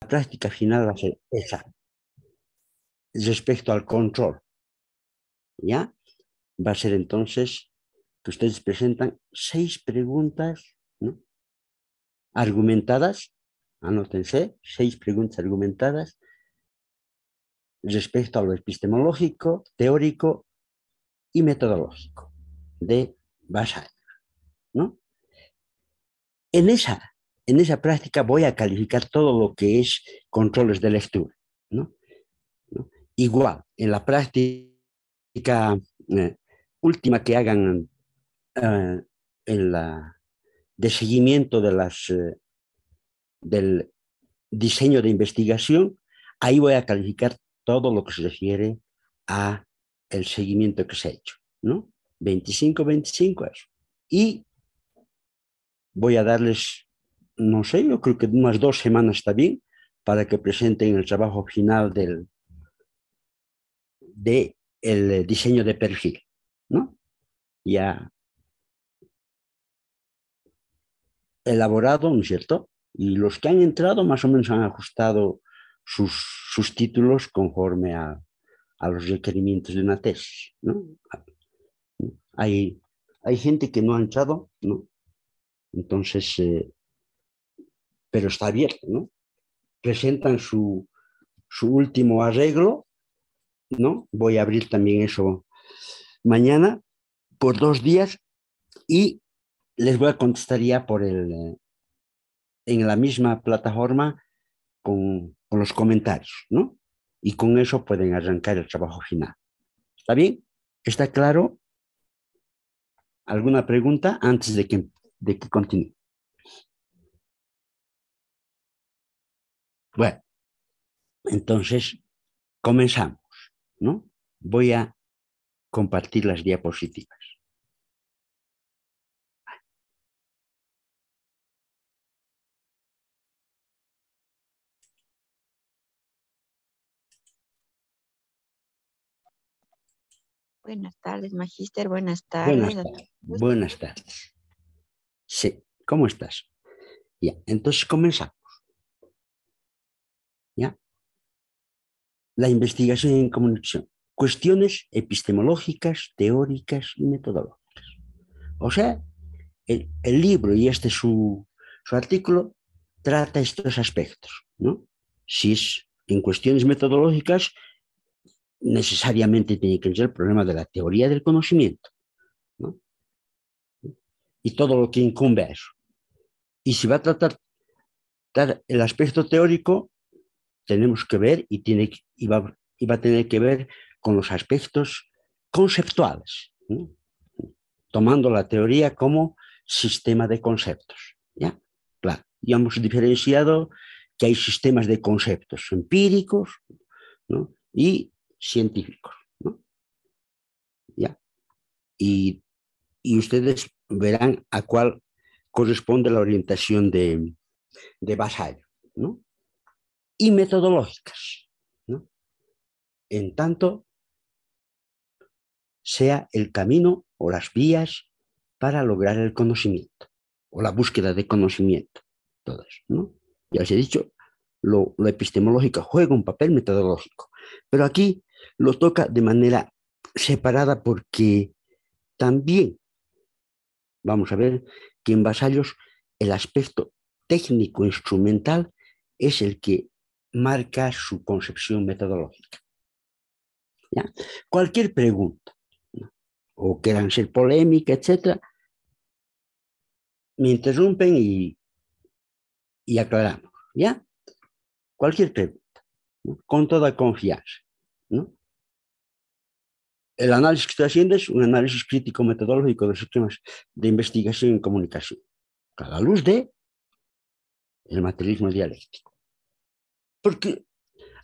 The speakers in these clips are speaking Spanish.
práctica final va a ser esa, respecto al control, ¿ya? Va a ser entonces que ustedes presentan 6 preguntas, ¿no? Argumentadas, anótense, 6 preguntas argumentadas respecto a lo epistemológico, teórico y metodológico de Basal, ¿no? En esa práctica voy a calificar todo lo que es controles de lectura, ¿no? ¿No? Igual, en la práctica última que hagan en la, de seguimiento del diseño de investigación, ahí voy a calificar todo lo que se refiere a el seguimiento que se ha hecho, ¿no? 25, eso. Y voy a darles, no sé, yo creo que unas 2 semanas está bien, para que presenten el trabajo final de el diseño de perfil, ¿no? Ya elaborado, ¿no es cierto? Y los que han entrado más o menos han ajustado sus títulos conforme a los requerimientos de una tesis, ¿no? Hay, hay gente que no ha entrado, ¿no? Entonces, pero está abierto, ¿no? Presentan su último arreglo, ¿no? Voy a abrir también eso mañana por 2 días y les voy a contestar ya en la misma plataforma con los comentarios, ¿no? Y con eso pueden arrancar el trabajo final. ¿Está bien? ¿Está claro? ¿Alguna pregunta antes de que continúe? Bueno, entonces comenzamos, ¿no? Voy a compartir las diapositivas. Buenas tardes, magíster. Buenas Buenas tardes. tardes. Buenas tardes. Sí, ¿cómo estás? Ya, entonces comenzamos. ¿Ya? La investigación en comunicación. Cuestiones epistemológicas, teóricas y metodológicas. O sea, el libro y su artículo trata estos aspectos, ¿no? Si es en cuestiones metodológicas, necesariamente tiene que ser el problema de la teoría del conocimiento, ¿no? Y todo lo que incumbe a eso. Y si va a tratar el aspecto teórico, tenemos que ver y va a tener que ver con los aspectos conceptuales, ¿no? Tomando la teoría como sistema de conceptos, ¿ya? Claro, ya hemos diferenciado que hay sistemas de conceptos empíricos, ¿no? Y científicos, ¿no? ¿Ya? Y ustedes verán a cuál corresponde la orientación de Vasallo, ¿no? Y metodológicas, ¿no? En tanto sea el camino o las vías para lograr el conocimiento o la búsqueda de conocimiento, todo eso, ¿no? Ya os he dicho, lo epistemológico juega un papel metodológico, pero aquí lo toca de manera separada porque también vamos a ver que en Vasallos el aspecto técnico instrumental es el que marca su concepción metodológica, ¿ya? Cualquier pregunta, ¿no? O quieran ser polémica, etcétera, me interrumpen y aclaramos, ¿ya? Cualquier pregunta, ¿no? Con toda confianza, ¿no? El análisis que estoy haciendo es un análisis crítico metodológico de los sistemas de investigación en comunicación, a la luz de el materialismo dialéctico. Porque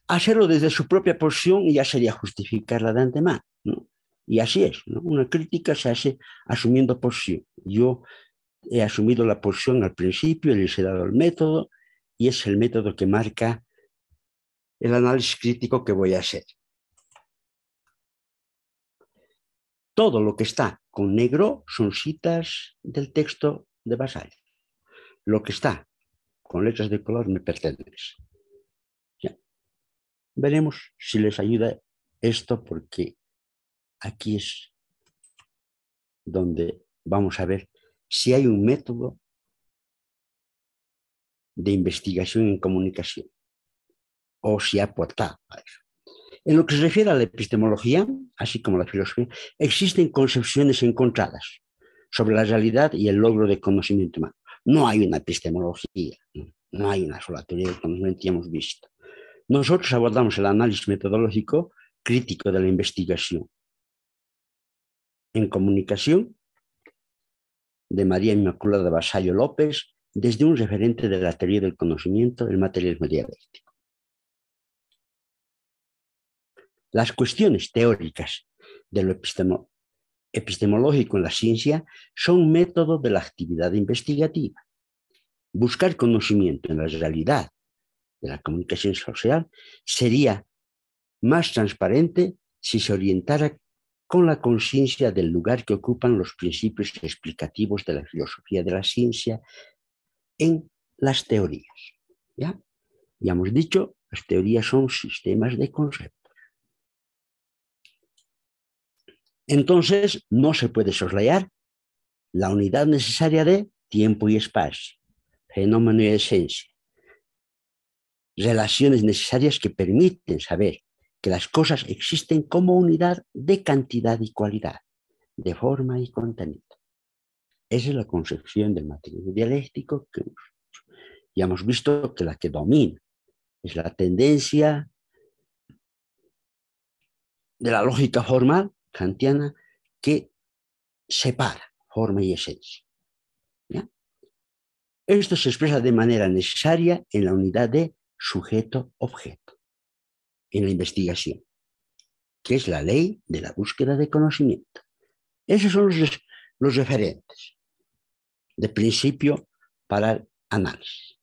hacerlo desde su propia posición ya sería justificarla de antemano, ¿no? Y así es, ¿no? Una crítica se hace asumiendo posición. Yo he asumido la posición al principio, les he dado el método, y es el método que marca el análisis crítico que voy a hacer. Todo lo que está con negro son citas del texto de Vasallo. Lo que está con letras de color me pertenece. Veremos si les ayuda esto, porque aquí es donde vamos a ver si hay un método de investigación en comunicación o si aporta a eso. En lo que se refiere a la epistemología, así como a la filosofía, existen concepciones encontradas sobre la realidad y el logro de conocimiento humano. No hay una epistemología, no hay una sola teoría del conocimiento, ya hemos visto. Nosotros abordamos el análisis metodológico crítico de la investigación en comunicación de María Inmaculada Vasallo López desde un referente de la teoría del conocimiento, el materialismo dialéctico. Las cuestiones teóricas de lo epistemológico en la ciencia son método de la actividad investigativa. Buscar conocimiento en la realidad de la comunicación social sería más transparente si se orientara con la conciencia del lugar que ocupan los principios explicativos de la filosofía de la ciencia en las teorías. ¿Ya? Ya hemos dicho, las teorías son sistemas de conceptos. Entonces, no se puede soslayar la unidad necesaria de tiempo y espacio, fenómeno y esencia, relaciones necesarias que permiten saber que las cosas existen como unidad de cantidad y cualidad, de forma y contenido. Esa es la concepción del materialismo dialéctico que ya hemos visto que la que domina es la tendencia de la lógica formal kantiana que separa forma y esencia. ¿Ya? Esto se expresa de manera necesaria en la unidad de sujeto-objeto, en la investigación, que es la ley de la búsqueda de conocimiento. Esos son los referentes de principio para el análisis.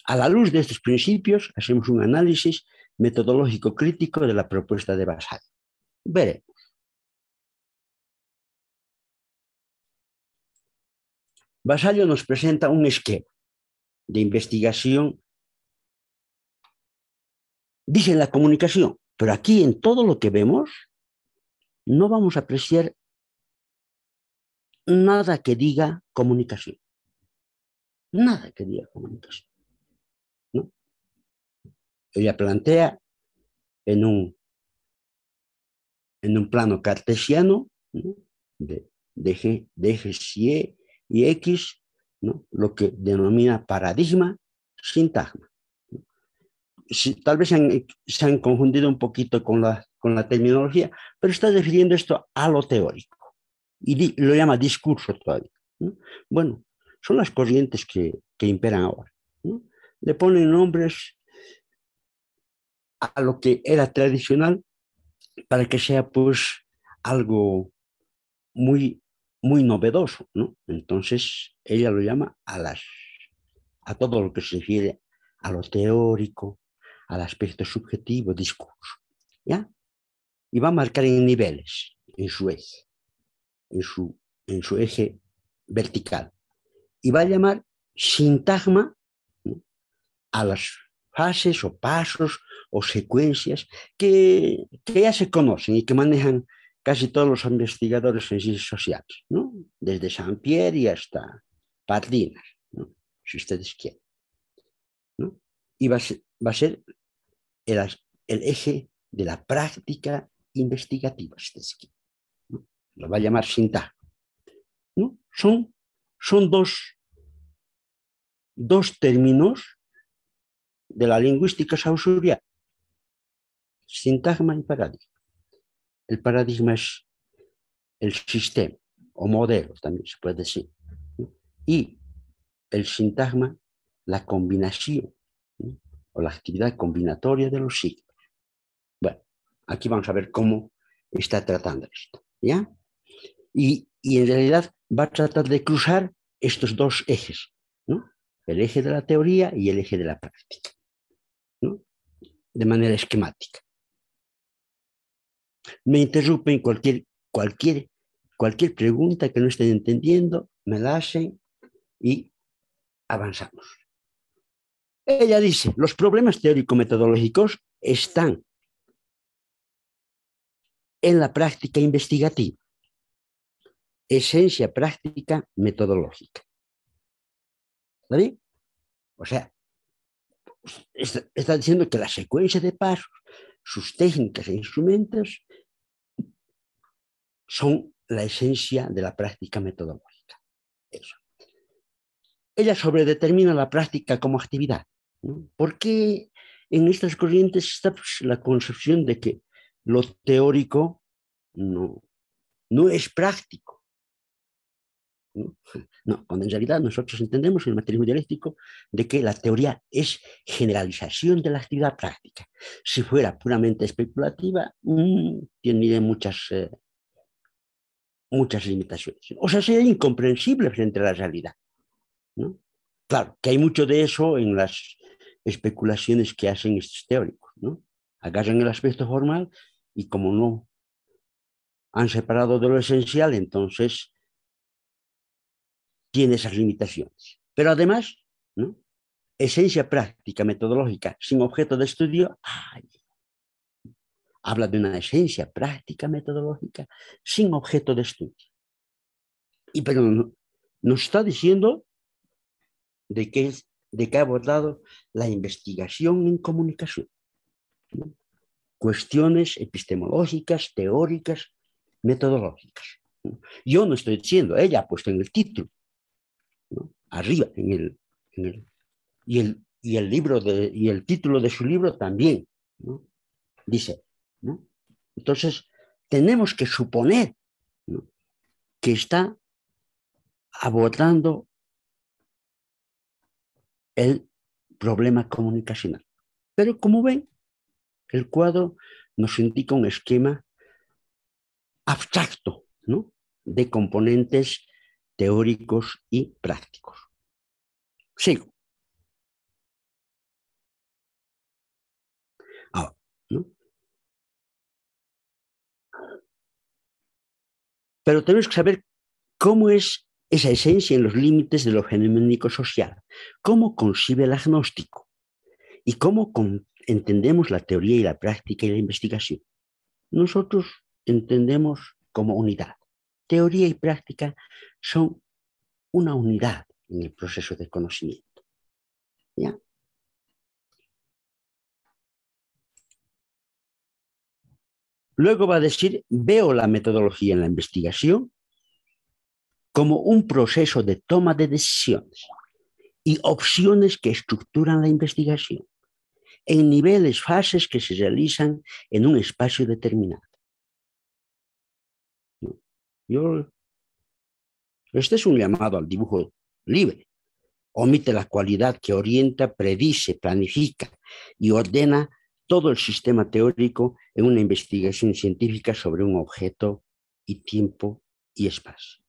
A la luz de estos principios, hacemos un análisis metodológico crítico de la propuesta de Vasallo. Veremos. Vasallo nos presenta un esquema de investigación, dice en la comunicación, pero aquí en todo lo que vemos no vamos a apreciar nada que diga comunicación. Nada que diga comunicación. ¿No? Ella plantea en un plano cartesiano, ¿no? de ejes y X, ¿no? Lo que denomina paradigma, sintagma. Tal vez se han confundido un poquito con la terminología, pero está refiriendo esto a lo teórico y lo llama discurso todavía, ¿no? Bueno, son las corrientes que imperan ahora, ¿no? Le ponen nombres a lo que era tradicional para que sea pues algo muy, muy novedoso, ¿no? Entonces ella lo llama a todo lo que se refiere a lo teórico, al aspecto subjetivo, discurso, ¿ya? Y va a marcar en niveles, en su eje, en su eje vertical. Y va a llamar sintagma, ¿no? A las fases o pasos o secuencias que ya se conocen y que manejan casi todos los investigadores en ciencias sociales, ¿no? Desde Saint-Pierre y hasta Pardinas, ¿no? Si ustedes quieren, ¿no? Y va a ser el eje de la práctica investigativa, si ustedes quieren, ¿no? Lo va a llamar sintagma, ¿no? Son dos términos de la lingüística sausuriana, sintagma y paradigma. El paradigma es el sistema o modelo, también se puede decir, ¿no? Y el sintagma, la combinación, ¿no? O la actividad combinatoria de los signos. Bueno, aquí vamos a ver cómo está tratando esto, ¿ya? Y en realidad va a tratar de cruzar estos dos ejes, ¿no? El eje de la teoría y el eje de la práctica, ¿no? De manera esquemática. Me interrumpen cualquier pregunta que no estén entendiendo, me la hacen y avanzamos. Ella dice, los problemas teórico-metodológicos están en la práctica investigativa. Esencia práctica metodológica. ¿Está bien? O sea, está diciendo que la secuencia de pasos, sus técnicas e instrumentos son la esencia de la práctica metodológica. Eso. Ella sobredetermina la práctica como actividad, ¿no? Porque en estas corrientes está la concepción de que lo teórico no es práctico. No, cuando en realidad nosotros entendemos en el materialismo dialéctico de que la teoría es generalización de la actividad práctica. Si fuera puramente especulativa, tendría muchas limitaciones. O sea, sería incomprensible frente a la realidad, ¿no? Claro, que hay mucho de eso en las especulaciones que hacen estos teóricos, ¿no? Agarran el aspecto formal y como no han separado de lo esencial, entonces tiene esas limitaciones. Pero además, ¿no? Esencia práctica metodológica sin objeto de estudio, habla de una esencia práctica metodológica sin objeto de estudio. Pero nos está diciendo de que ha abordado la investigación en comunicación, ¿no? Cuestiones epistemológicas, teóricas, metodológicas, ¿no? Yo no estoy diciendo, ella ha puesto en el título, ¿no? Arriba, y el título de su libro también, ¿no? Dice, ¿no? Entonces, tenemos que suponer, ¿no?, que está abordando el problema comunicacional. Pero como ven, el cuadro nos indica un esquema abstracto, ¿no?, de componentes teóricos y prácticos. Sigo. Ahora, ¿no? Pero tenemos que saber cómo es esa esencia en los límites de lo fenoménico social, cómo concibe el agnóstico y cómo entendemos la teoría y la práctica y la investigación. Nosotros entendemos como unidad. Teoría y práctica son una unidad en el proceso de conocimiento, ¿ya? Luego va a decir, veo la metodología en la investigación como un proceso de toma de decisiones y opciones que estructuran la investigación en niveles, fases que se realizan en un espacio determinado. Este es un llamado al dibujo libre. Omite la cualidad que orienta, predice, planifica y ordena todo el sistema teórico en una investigación científica sobre un objeto y tiempo y espacio.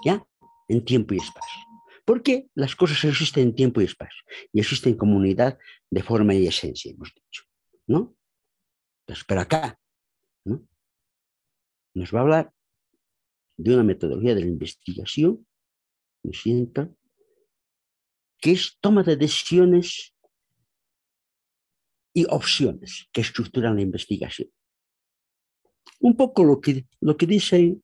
¿Ya? En tiempo y espacio. Porque las cosas existen en tiempo y espacio y existen como unidad de forma y esencia, hemos dicho, ¿no? Entonces, pero acá, ¿no?, nos va a hablar de una metodología de la investigación, ¿no es cierto?, que es toma de decisiones y opciones que estructuran la investigación. Un poco lo que dicen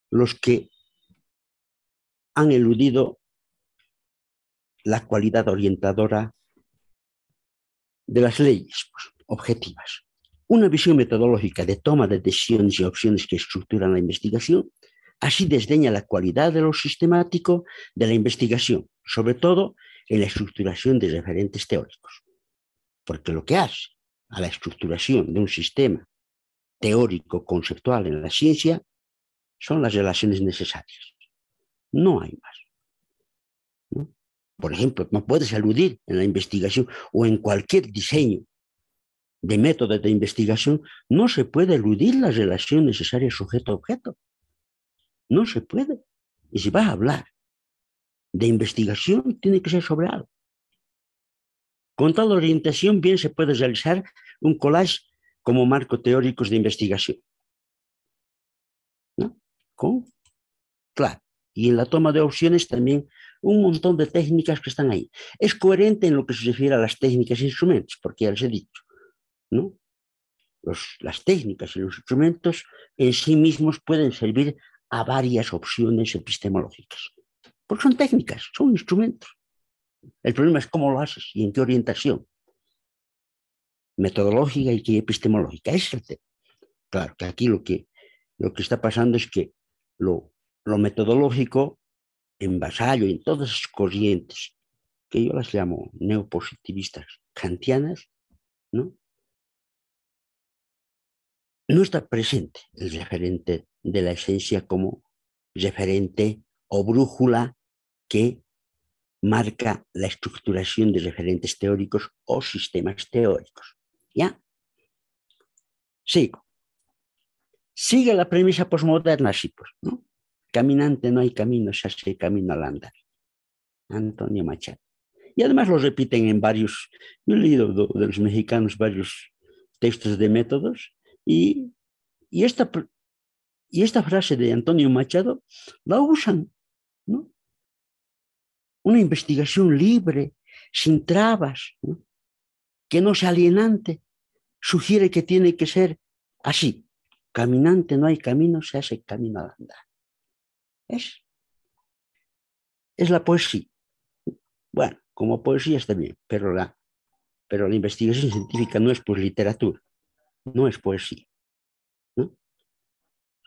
los que han eludido la cualidad orientadora de las leyes, pues, objetivas. Una visión metodológica de toma de decisiones y opciones que estructuran la investigación, así desdeña la cualidad de lo sistemático de la investigación, sobre todo en la estructuración de referentes teóricos. Porque lo que hace a la estructuración de un sistema teórico conceptual en la ciencia son las relaciones necesarias. No hay más, ¿no? Por ejemplo, no puedes eludir en la investigación o en cualquier diseño de métodos de investigación, no se puede eludir la relación necesaria sujeto-objeto. No se puede. Y si vas a hablar de investigación, tiene que ser sobre algo. Con tal orientación, bien se puede realizar un collage como marco teóricos de investigación, ¿no? Claro, Y en la toma de opciones también un montón de técnicas que están ahí. Es coherente en lo que se refiere a las técnicas e instrumentos, porque ya les he dicho, ¿no? Las técnicas y los instrumentos en sí mismos pueden servir a varias opciones epistemológicas. Porque son técnicas, son instrumentos. El problema es cómo lo haces y en qué orientación. Metodológica y epistemológica. Es el tema. Claro que aquí lo que está pasando es que lo metodológico en Vasallo y en todas esas corrientes, que yo las llamo neopositivistas kantianas, ¿no? No está presente el referente de la esencia como referente o brújula que marca la estructuración de referentes teóricos o sistemas teóricos. ¿Ya? Sigo. Sigue la premisa posmoderna así, pues, ¿no? Caminante no hay camino, se hace camino al andar. Antonio Machado. Y además lo repiten en varios, yo he leído de los mexicanos varios textos de métodos y, y, esta, y esta frase de Antonio Machado la usan, ¿no? Una investigación libre, sin trabas, ¿no? Que no sea alienante, sugiere que tiene que ser así. Caminante no hay camino, se hace camino al andar. Es la poesía. Bueno, como poesía está bien, pero la investigación científica no es pues literatura, no es poesía, ¿no?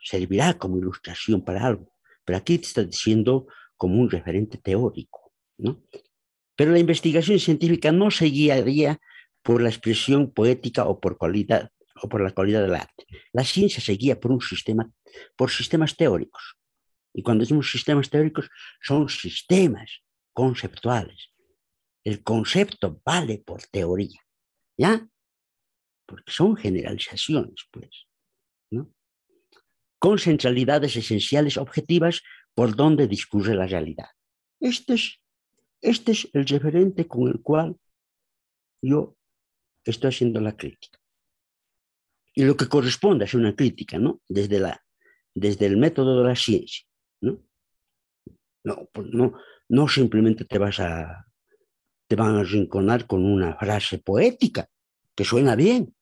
Servirá como ilustración para algo, pero aquí te está diciendo como un referente teórico, ¿no? Pero la investigación científica no se guiaría por la expresión poética o por la cualidad del arte. La ciencia se guía por sistemas teóricos. Y cuando decimos sistemas teóricos, son sistemas conceptuales. El concepto vale por teoría, ¿ya? Porque son generalizaciones, pues, ¿no? Con centralidades esenciales objetivas por donde discurre la realidad. Este es el referente con el cual yo estoy haciendo la crítica. Y lo que corresponde a ser una crítica, ¿no? Desde el método de la ciencia, ¿no? No, pues no simplemente te van a arrinconar con una frase poética, que suena bien,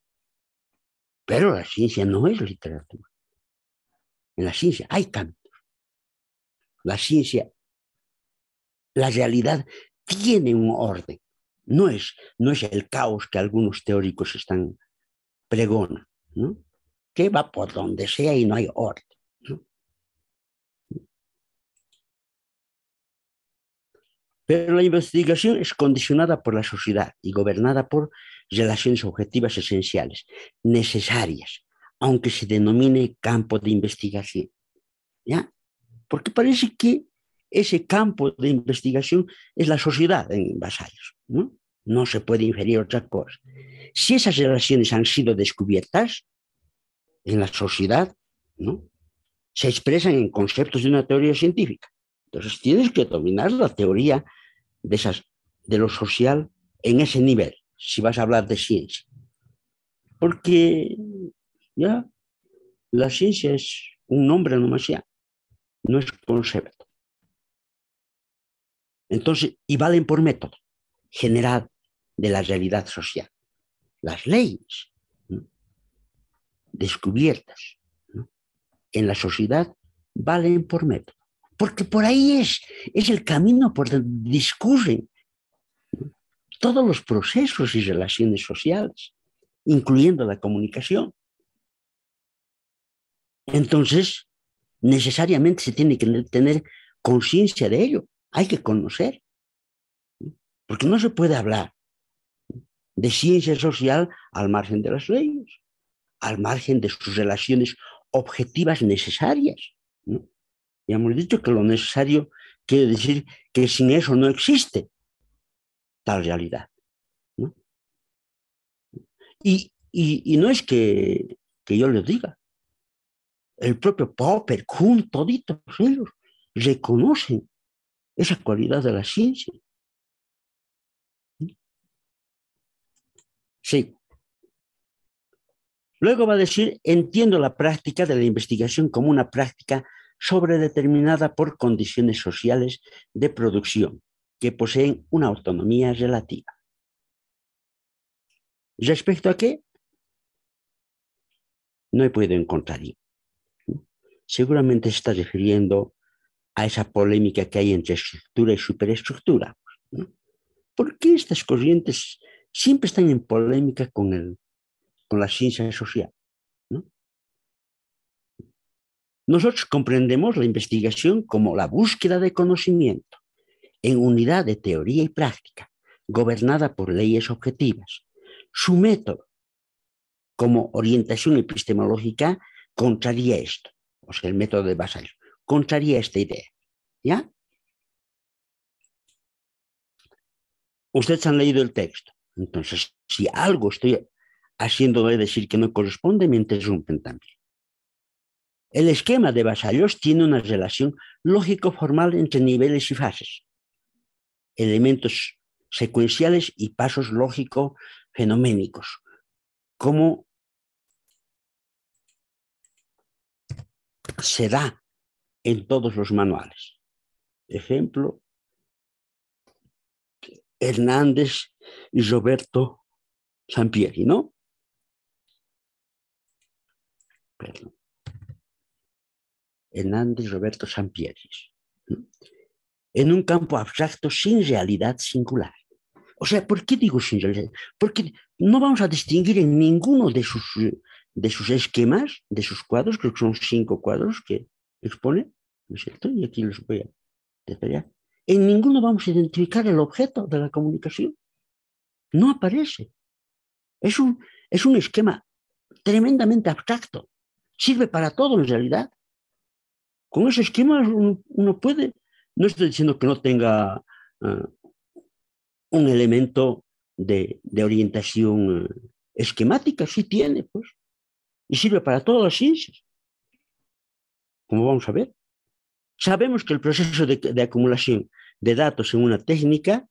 pero la ciencia no es literatura. En la ciencia hay cambios. La ciencia, la realidad tiene un orden. No es el caos que algunos teóricos pregonan, ¿no? Que va por donde sea y no hay orden, ¿no? Pero la investigación es condicionada por la sociedad y gobernada por relaciones objetivas esenciales, necesarias, aunque se denomine campo de investigación, ¿ya? Porque parece que ese campo de investigación es la sociedad en Vasallos, ¿no? No se puede inferir otra cosa. Si esas relaciones han sido descubiertas en la sociedad, ¿no? Se expresan en conceptos de una teoría científica. Entonces tienes que dominar la teoría de lo social en ese nivel, si vas a hablar de ciencia. Porque ya la ciencia es un nombre nomás ya, no es concepto. Entonces, y valen por método general de la realidad social. Las leyes, ¿no? Descubiertas, ¿no? En la sociedad valen por método. Porque por ahí es el camino por donde discurren, ¿no? Todos los procesos y relaciones sociales, incluyendo la comunicación. Entonces, necesariamente se tiene que tener conciencia de ello. Hay que conocer, ¿no? Porque no se puede hablar de ciencia social al margen de las leyes, al margen de sus relaciones objetivas necesarias, ¿no? Ya hemos dicho que lo necesario quiere decir que sin eso no existe tal realidad, ¿no? Y no es que yo lo diga. El propio Popper, Kuhn, toditos ellos reconocen esa cualidad de la ciencia. Sí. Luego va a decir, entiendo la práctica de la investigación como una práctica sobredeterminada por condiciones sociales de producción que poseen una autonomía relativa. ¿Respecto a qué? No he podido encontrar. Seguramente se está refiriendo a esa polémica que hay entre estructura y superestructura, ¿no? ¿Por qué estas corrientes siempre están en polémica con la ciencia social, ¿no? Nosotros comprendemos la investigación como la búsqueda de conocimiento en unidad de teoría y práctica, gobernada por leyes objetivas. Su método como orientación epistemológica contraría esto, o sea, el método de Vasallo, contraría esta idea, ¿ya? Ustedes han leído el texto, entonces, si algo estoy haciendo de decir que no corresponde, me interrumpen también. El esquema de Vasallos tiene una relación lógico-formal entre niveles y fases, elementos secuenciales y pasos lógico-fenoménicos, como se da en todos los manuales. Ejemplo, Hernández y Roberto Sampieri, ¿no? Perdón. Hernández y Roberto Sampieri. ¿No? En un campo abstracto sin realidad singular. O sea, ¿por qué digo sin realidad? Porque no vamos a distinguir en ninguno de sus esquemas, de sus cuadros, creo que son 5 cuadros que expone, ¿no es cierto? Y aquí los voy a detallar. En ninguno vamos a identificar el objeto de la comunicación. No aparece. Es un esquema tremendamente abstracto. Sirve para todo en realidad. Con ese esquema uno puede, no estoy diciendo que no tenga un elemento de orientación esquemática, sí tiene, pues, y sirve para todas las ciencias, como vamos a ver. Sabemos que el proceso de acumulación de datos en una técnica,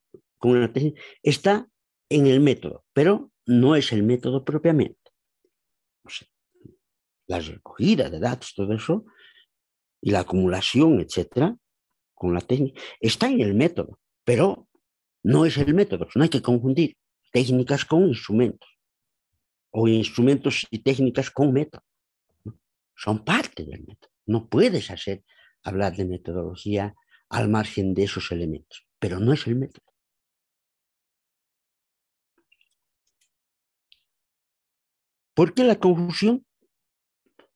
está en el método, pero no es el método propiamente. O sea, la recogida de datos, todo eso, y la acumulación, etcétera, con la técnica, está en el método, pero no es el método. No hay que confundir técnicas con instrumentos, o instrumentos y técnicas con método. Son parte del método. No puedes hablar de metodología al margen de esos elementos, pero no es el método. ¿Por qué la confusión?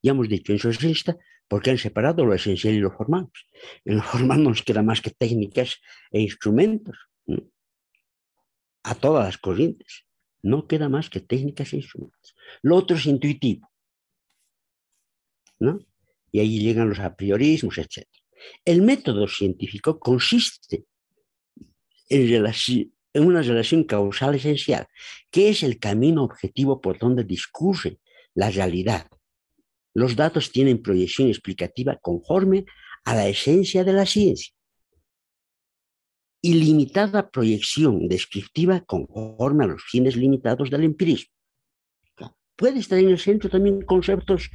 Ya hemos dicho en su esencia, porque han separado lo esencial y lo formal. En lo formal no nos queda más que técnicas e instrumentos, ¿no? A todas las corrientes. No queda más que técnicas e instrumentos. Lo otro es intuitivo, ¿no? Y ahí llegan los apriorismos, etc. El método científico consiste en una relación causal esencial, que es el camino objetivo por donde discurre la realidad. Los datos tienen proyección explicativa conforme a la esencia de la ciencia y limitada proyección descriptiva conforme a los fines limitados del empirismo. Puede estar en el centro también conceptos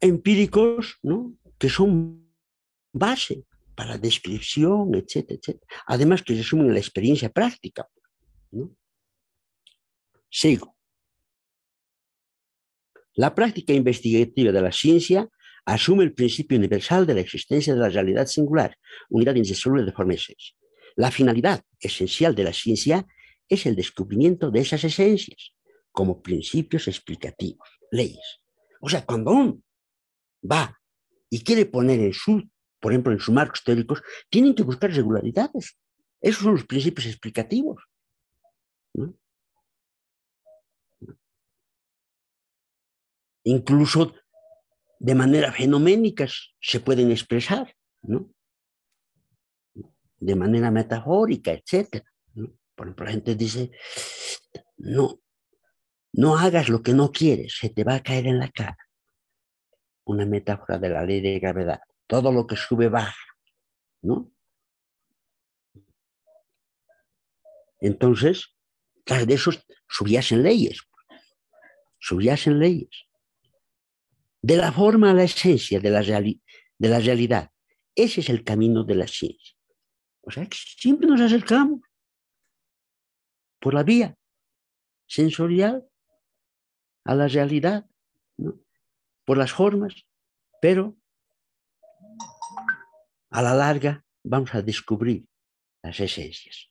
empíricos, ¿no?, que son base para descripción, etcétera, etcétera. Además que resumen la experiencia práctica, ¿no? Sigo. La práctica investigativa de la ciencia asume el principio universal de la existencia de la realidad singular, unidad indisoluble de forma esencia. La finalidad esencial de la ciencia es el descubrimiento de esas esencias como principios explicativos, leyes. O sea, cuando uno va y quiere poner por ejemplo, en sus marcos teóricos, tienen que buscar regularidades. Esos son los principios explicativos, ¿no? Incluso de manera fenoménica se pueden expresar, ¿no?, de manera metafórica, etcétera, ¿no? Por ejemplo, la gente dice, no, no hagas lo que no quieres, se te va a caer en la cara. Una metáfora de la ley de gravedad. Todo lo que sube baja, ¿no? Entonces, tras de eso subyasen leyes. de la forma a la esencia de la realidad. Ese es el camino de la ciencia. O sea, que siempre nos acercamos por la vía sensorial a la realidad, ¿no? Por las formas, pero a la larga vamos a descubrir las esencias.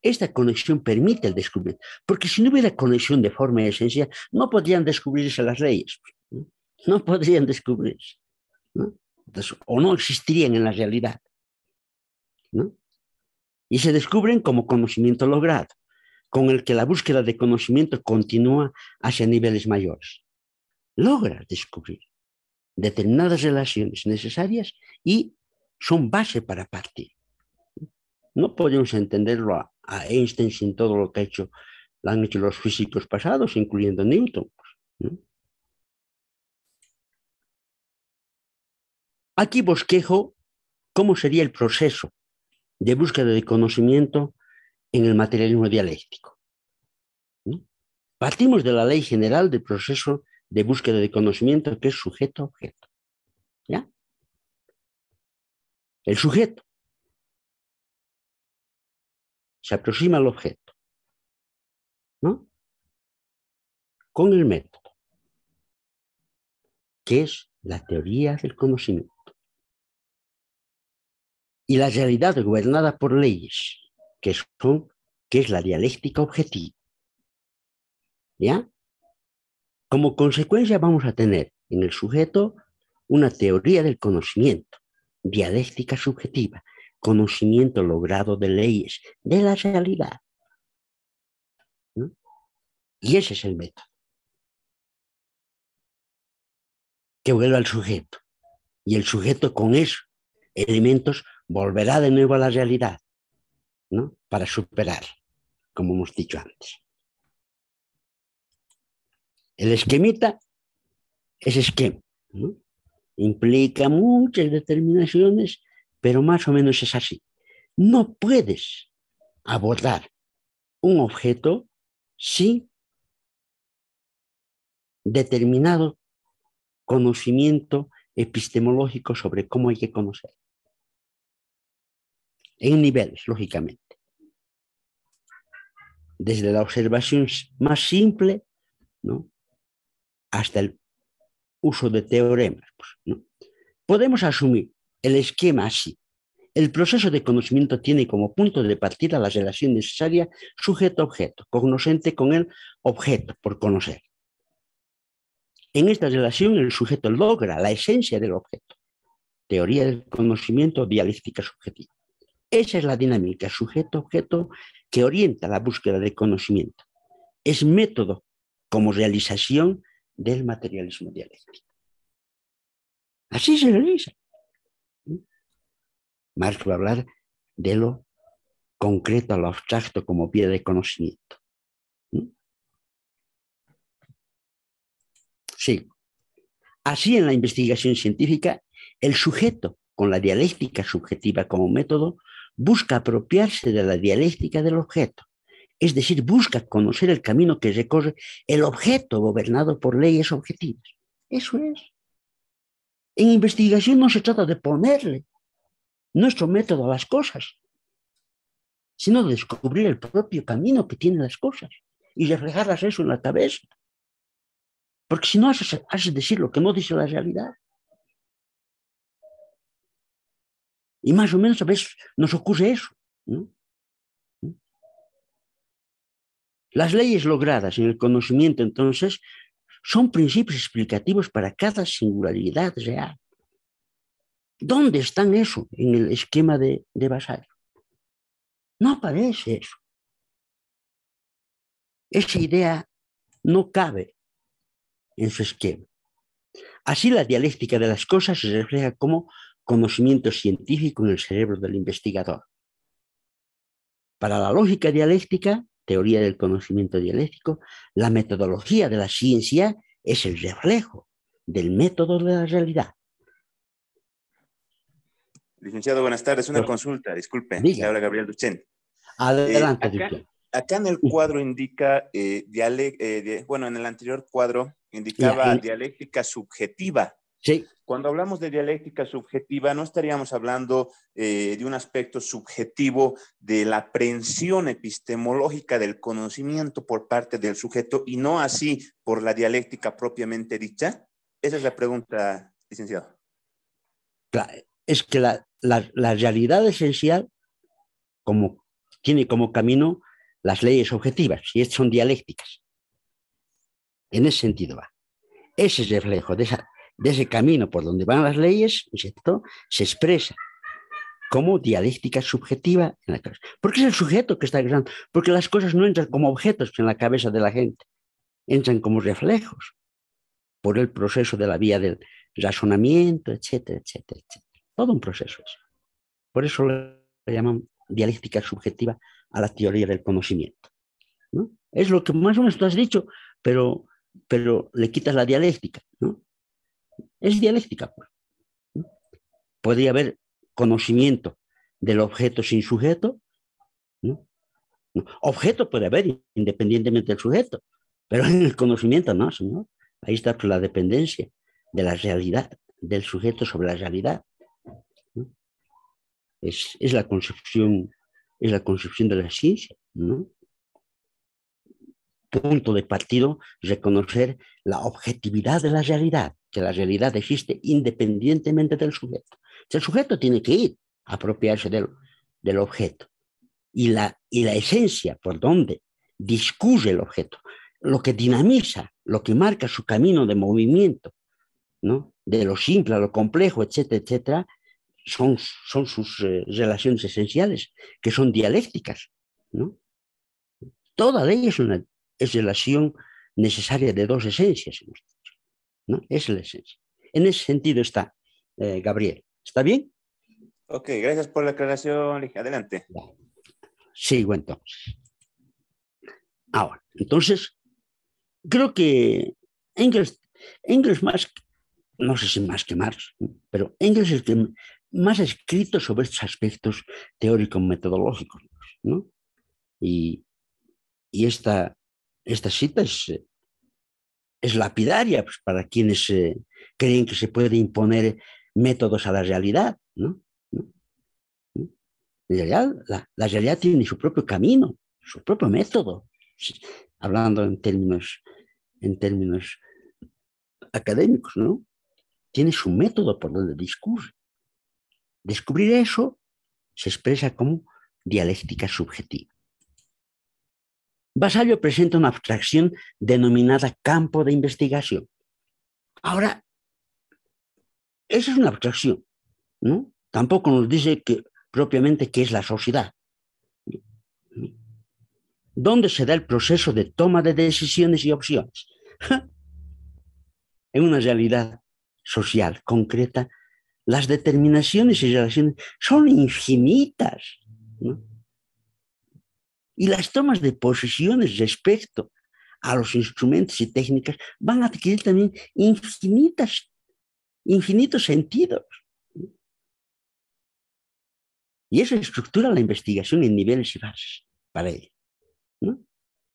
Esta conexión permite el descubrimiento, porque si no hubiera conexión de forma y esencia, no podrían descubrirse las leyes, ¿no? No podrían descubrirse, ¿no? Entonces, o no existirían en la realidad, ¿no? Y se descubren como conocimiento logrado, con el que la búsqueda de conocimiento continúa hacia niveles mayores. Logra descubrir determinadas relaciones necesarias y son base para partir. No podemos entenderlo a Einstein sin todo lo que lo han hecho los físicos pasados, incluyendo Newton, ¿no? Aquí bosquejo cómo sería el proceso de búsqueda de conocimiento en el materialismo dialéctico, ¿no? Partimos de la ley general del proceso de búsqueda de conocimiento, que es sujeto-objeto, ¿ya? El sujeto se aproxima al objeto, ¿no? Con el método, que es la teoría del conocimiento. Y la realidad gobernada por leyes, que es la dialéctica objetiva, ¿ya? Como consecuencia vamos a tener en el sujeto una teoría del conocimiento, dialéctica subjetiva, conocimiento logrado de leyes, de la realidad, ¿no? Y ese es el método, que vuelve al sujeto. Y el sujeto con esos elementos volverá de nuevo a la realidad, ¿no? Para superar, como hemos dicho antes. El esquemita es esquema, ¿no? Implica muchas determinaciones, pero más o menos es así. No puedes abordar un objeto sin determinado conocimiento epistemológico sobre cómo hay que conocer. En niveles, lógicamente. Desde la observación más simple, ¿no? Hasta el uso de teoremas, ¿no? Podemos asumir el esquema así. El proceso de conocimiento tiene como punto de partida la relación necesaria sujeto-objeto, cognoscente con el objeto por conocer. En esta relación el sujeto logra la esencia del objeto, teoría del conocimiento, dialéctica subjetiva. Esa es la dinámica sujeto-objeto que orienta la búsqueda de conocimiento. Es método como realización del materialismo dialéctico. Así se realiza. Marx va a hablar de lo concreto a lo abstracto como vía de conocimiento. Sí. Así, en la investigación científica, el sujeto, con la dialéctica subjetiva como método, busca apropiarse de la dialéctica del objeto. Es decir, busca conocer el camino que recorre el objeto gobernado por leyes objetivas. Eso es. En investigación no se trata de ponerle nuestro método a las cosas, sino de descubrir el propio camino que tienen las cosas y reflejarlas eso en la cabeza. Porque si no, haces decir lo que no dice la realidad. Y más o menos a veces nos ocurre eso, ¿no? Las leyes logradas en el conocimiento, entonces, son principios explicativos para cada singularidad real. ¿Dónde están eso en el esquema de Vasallo? No aparece eso. Esa idea no cabe en su esquema. Así, la dialéctica de las cosas se refleja como conocimiento científico en el cerebro del investigador. Para la lógica dialéctica, teoría del conocimiento dialéctico, la metodología de la ciencia es el reflejo del método de la realidad. Licenciado, buenas tardes. Una consulta, disculpe. Diga. Le habla Gabriel Duchén. Adelante, Duchén. Acá en el cuadro indica, bueno, en el anterior cuadro indicaba Ya, dialéctica subjetiva. sí, Cuando hablamos de dialéctica subjetiva, no estaríamos hablando de un aspecto subjetivo de la aprehensión epistemológica del conocimiento por parte del sujeto y no así por la dialéctica propiamente dicha. Esa es la pregunta, licenciado. es que la realidad esencial como, tiene como camino las leyes objetivas y son dialécticas. En ese sentido va. Ese reflejo de ese camino por donde van las leyes, ¿cierto? Se expresa como dialéctica subjetiva en la cabeza. Porque es el sujeto que está expresando, porque las cosas no entran como objetos en la cabeza de la gente, entran como reflejos por el proceso de la vía del razonamiento, etcétera, etcétera, etcétera. Todo un proceso es. Por eso le llaman dialéctica subjetiva a la teoría del conocimiento, ¿no? Es lo que más o menos tú has dicho, pero le quitas la dialéctica, ¿no? Es dialéctica, pues, ¿no? Podría haber conocimiento del objeto sin sujeto, ¿no? Objeto puede haber independientemente del sujeto, pero en el conocimiento no, señor. Ahí está pues, la dependencia de la realidad, del sujeto sobre la realidad, ¿no? Es la concepción, es la concepción de la ciencia, ¿no? Punto de partido, reconocer la objetividad de la realidad, que la realidad existe independientemente del sujeto. El sujeto tiene que ir a apropiarse del objeto. Y la esencia por donde discurre el objeto, lo que dinamiza, lo que marca su camino de movimiento, ¿no? De lo simple a lo complejo, etcétera, etcétera, son sus relaciones esenciales, que son dialécticas, ¿no? Toda ley es relación necesaria de dos esencias, ¿no? Es la esencia. En ese sentido está, Gabriel. ¿Está bien? Ok, gracias por la aclaración. Adelante. Sigo entonces. Ahora, entonces, creo que Engels más, no sé si más que Marx, pero Engels es el que más ha escrito sobre estos aspectos teórico-metodológicos, ¿no? Y, y esta cita es lapidaria pues, para quienes creen que se puede imponer métodos a la realidad, ¿no? ¿No? En realidad, la realidad tiene su propio camino, su propio método, hablando en términos académicos, ¿no? Tiene su método por donde discurre. Descubrir eso se expresa como dialéctica subjetiva. Basallo presenta una abstracción denominada campo de investigación. Ahora, esa es una abstracción, ¿no? Tampoco nos dice que, propiamente qué es la sociedad. ¿Dónde se da el proceso de toma de decisiones y opciones? En una realidad social concreta, las determinaciones y relaciones son infinitas, ¿no? Y las tomas de posiciones respecto a los instrumentos y técnicas van a adquirir también infinitos sentidos. Y eso estructura la investigación en niveles y fases para ella, ¿no?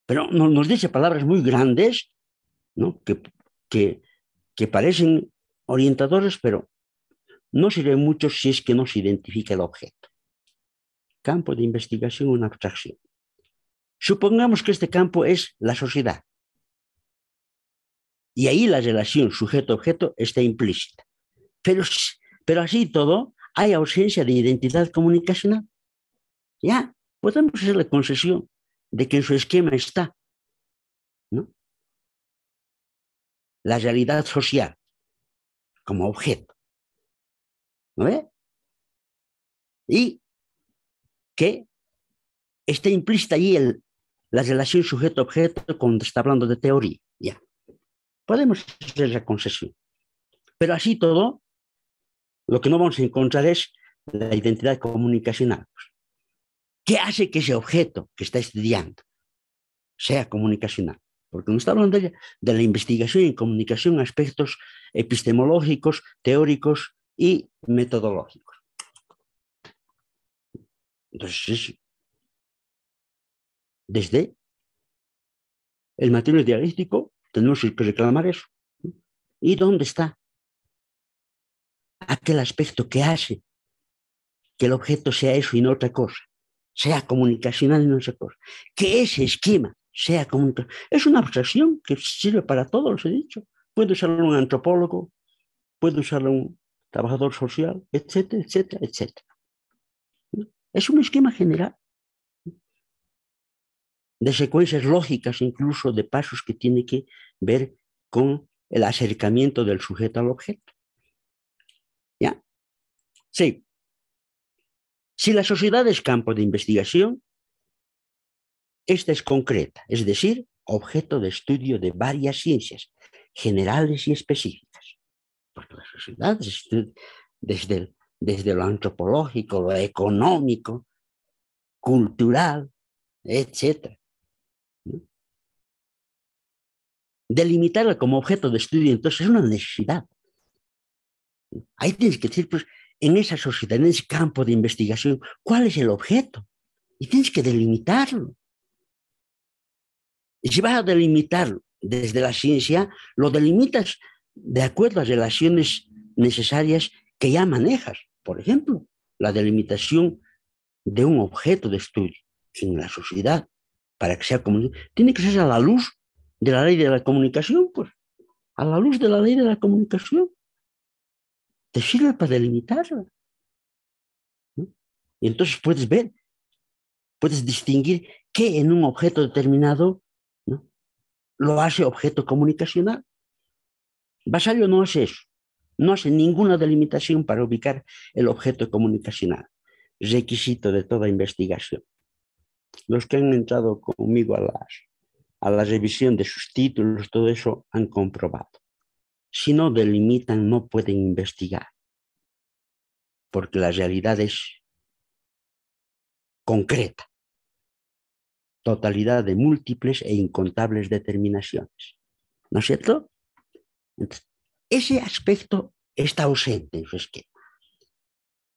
Pero nos dice palabras muy grandes, ¿no? que, que parecen orientadores, pero no sirven mucho si es que no se identifica el objeto. Campo de investigación, una abstracción. Supongamos que este campo es la sociedad. Y ahí la relación sujeto-objeto está implícita. Pero así todo, hay ausencia de identidad comunicacional. Ya, podemos hacer la concesión de que en su esquema está, ¿no? La realidad social como objeto, ¿no ve? Y que está implícita ahí la relación sujeto-objeto cuando está hablando de teoría. Ya, podemos hacer la concesión. Pero así todo, lo que no vamos a encontrar es la identidad comunicacional. ¿Qué hace que ese objeto que está estudiando sea comunicacional? Porque nos está hablando de la investigación en comunicación, aspectos epistemológicos, teóricos y metodológicos. Entonces, desde el material dialéctico tenemos que reclamar eso. ¿Y dónde está aquel aspecto que hace que el objeto sea eso y no otra cosa? Sea comunicacional y no otra cosa. Que ese esquema sea comunicacional. Es una abstracción que sirve para todo, os he dicho. Puede usarlo un antropólogo, puede usarlo un trabajador social, etcétera, etcétera, etcétera. Es un esquema general de secuencias lógicas, incluso de pasos que tiene que ver con el acercamiento del sujeto al objeto. ¿Ya? Sí. Si la sociedad es campo de investigación, esta es concreta, es decir, objeto de estudio de varias ciencias, generales y específicas. Porque la sociedad es desde lo antropológico, lo económico, cultural, etc. Delimitarla como objeto de estudio, entonces, es una necesidad. Ahí tienes que decir, pues, en esa sociedad, en ese campo de investigación, ¿cuál es el objeto? Y tienes que delimitarlo. Y si vas a delimitarlo desde la ciencia, lo delimitas de acuerdo a relaciones necesarias que ya manejas. Por ejemplo, la delimitación de un objeto de estudio en la sociedad para que sea comunicación tiene que ser a la luz de la ley de la comunicación, pues, a la luz de la ley de la comunicación. Te sirve para delimitarla, ¿no? Y entonces puedes ver, puedes distinguir qué en un objeto determinado, ¿no?, lo hace objeto comunicacional. Basario no hace eso, no hace ninguna delimitación para ubicar el objeto comunicacional, requisito de toda investigación. Los que han entrado conmigo a la revisión de sus títulos, todo eso han comprobado. Si no delimitan, no pueden investigar, porque la realidad es concreta, totalidad de múltiples e incontables determinaciones. ¿No es cierto? Entonces, ese aspecto está ausente en su esquema.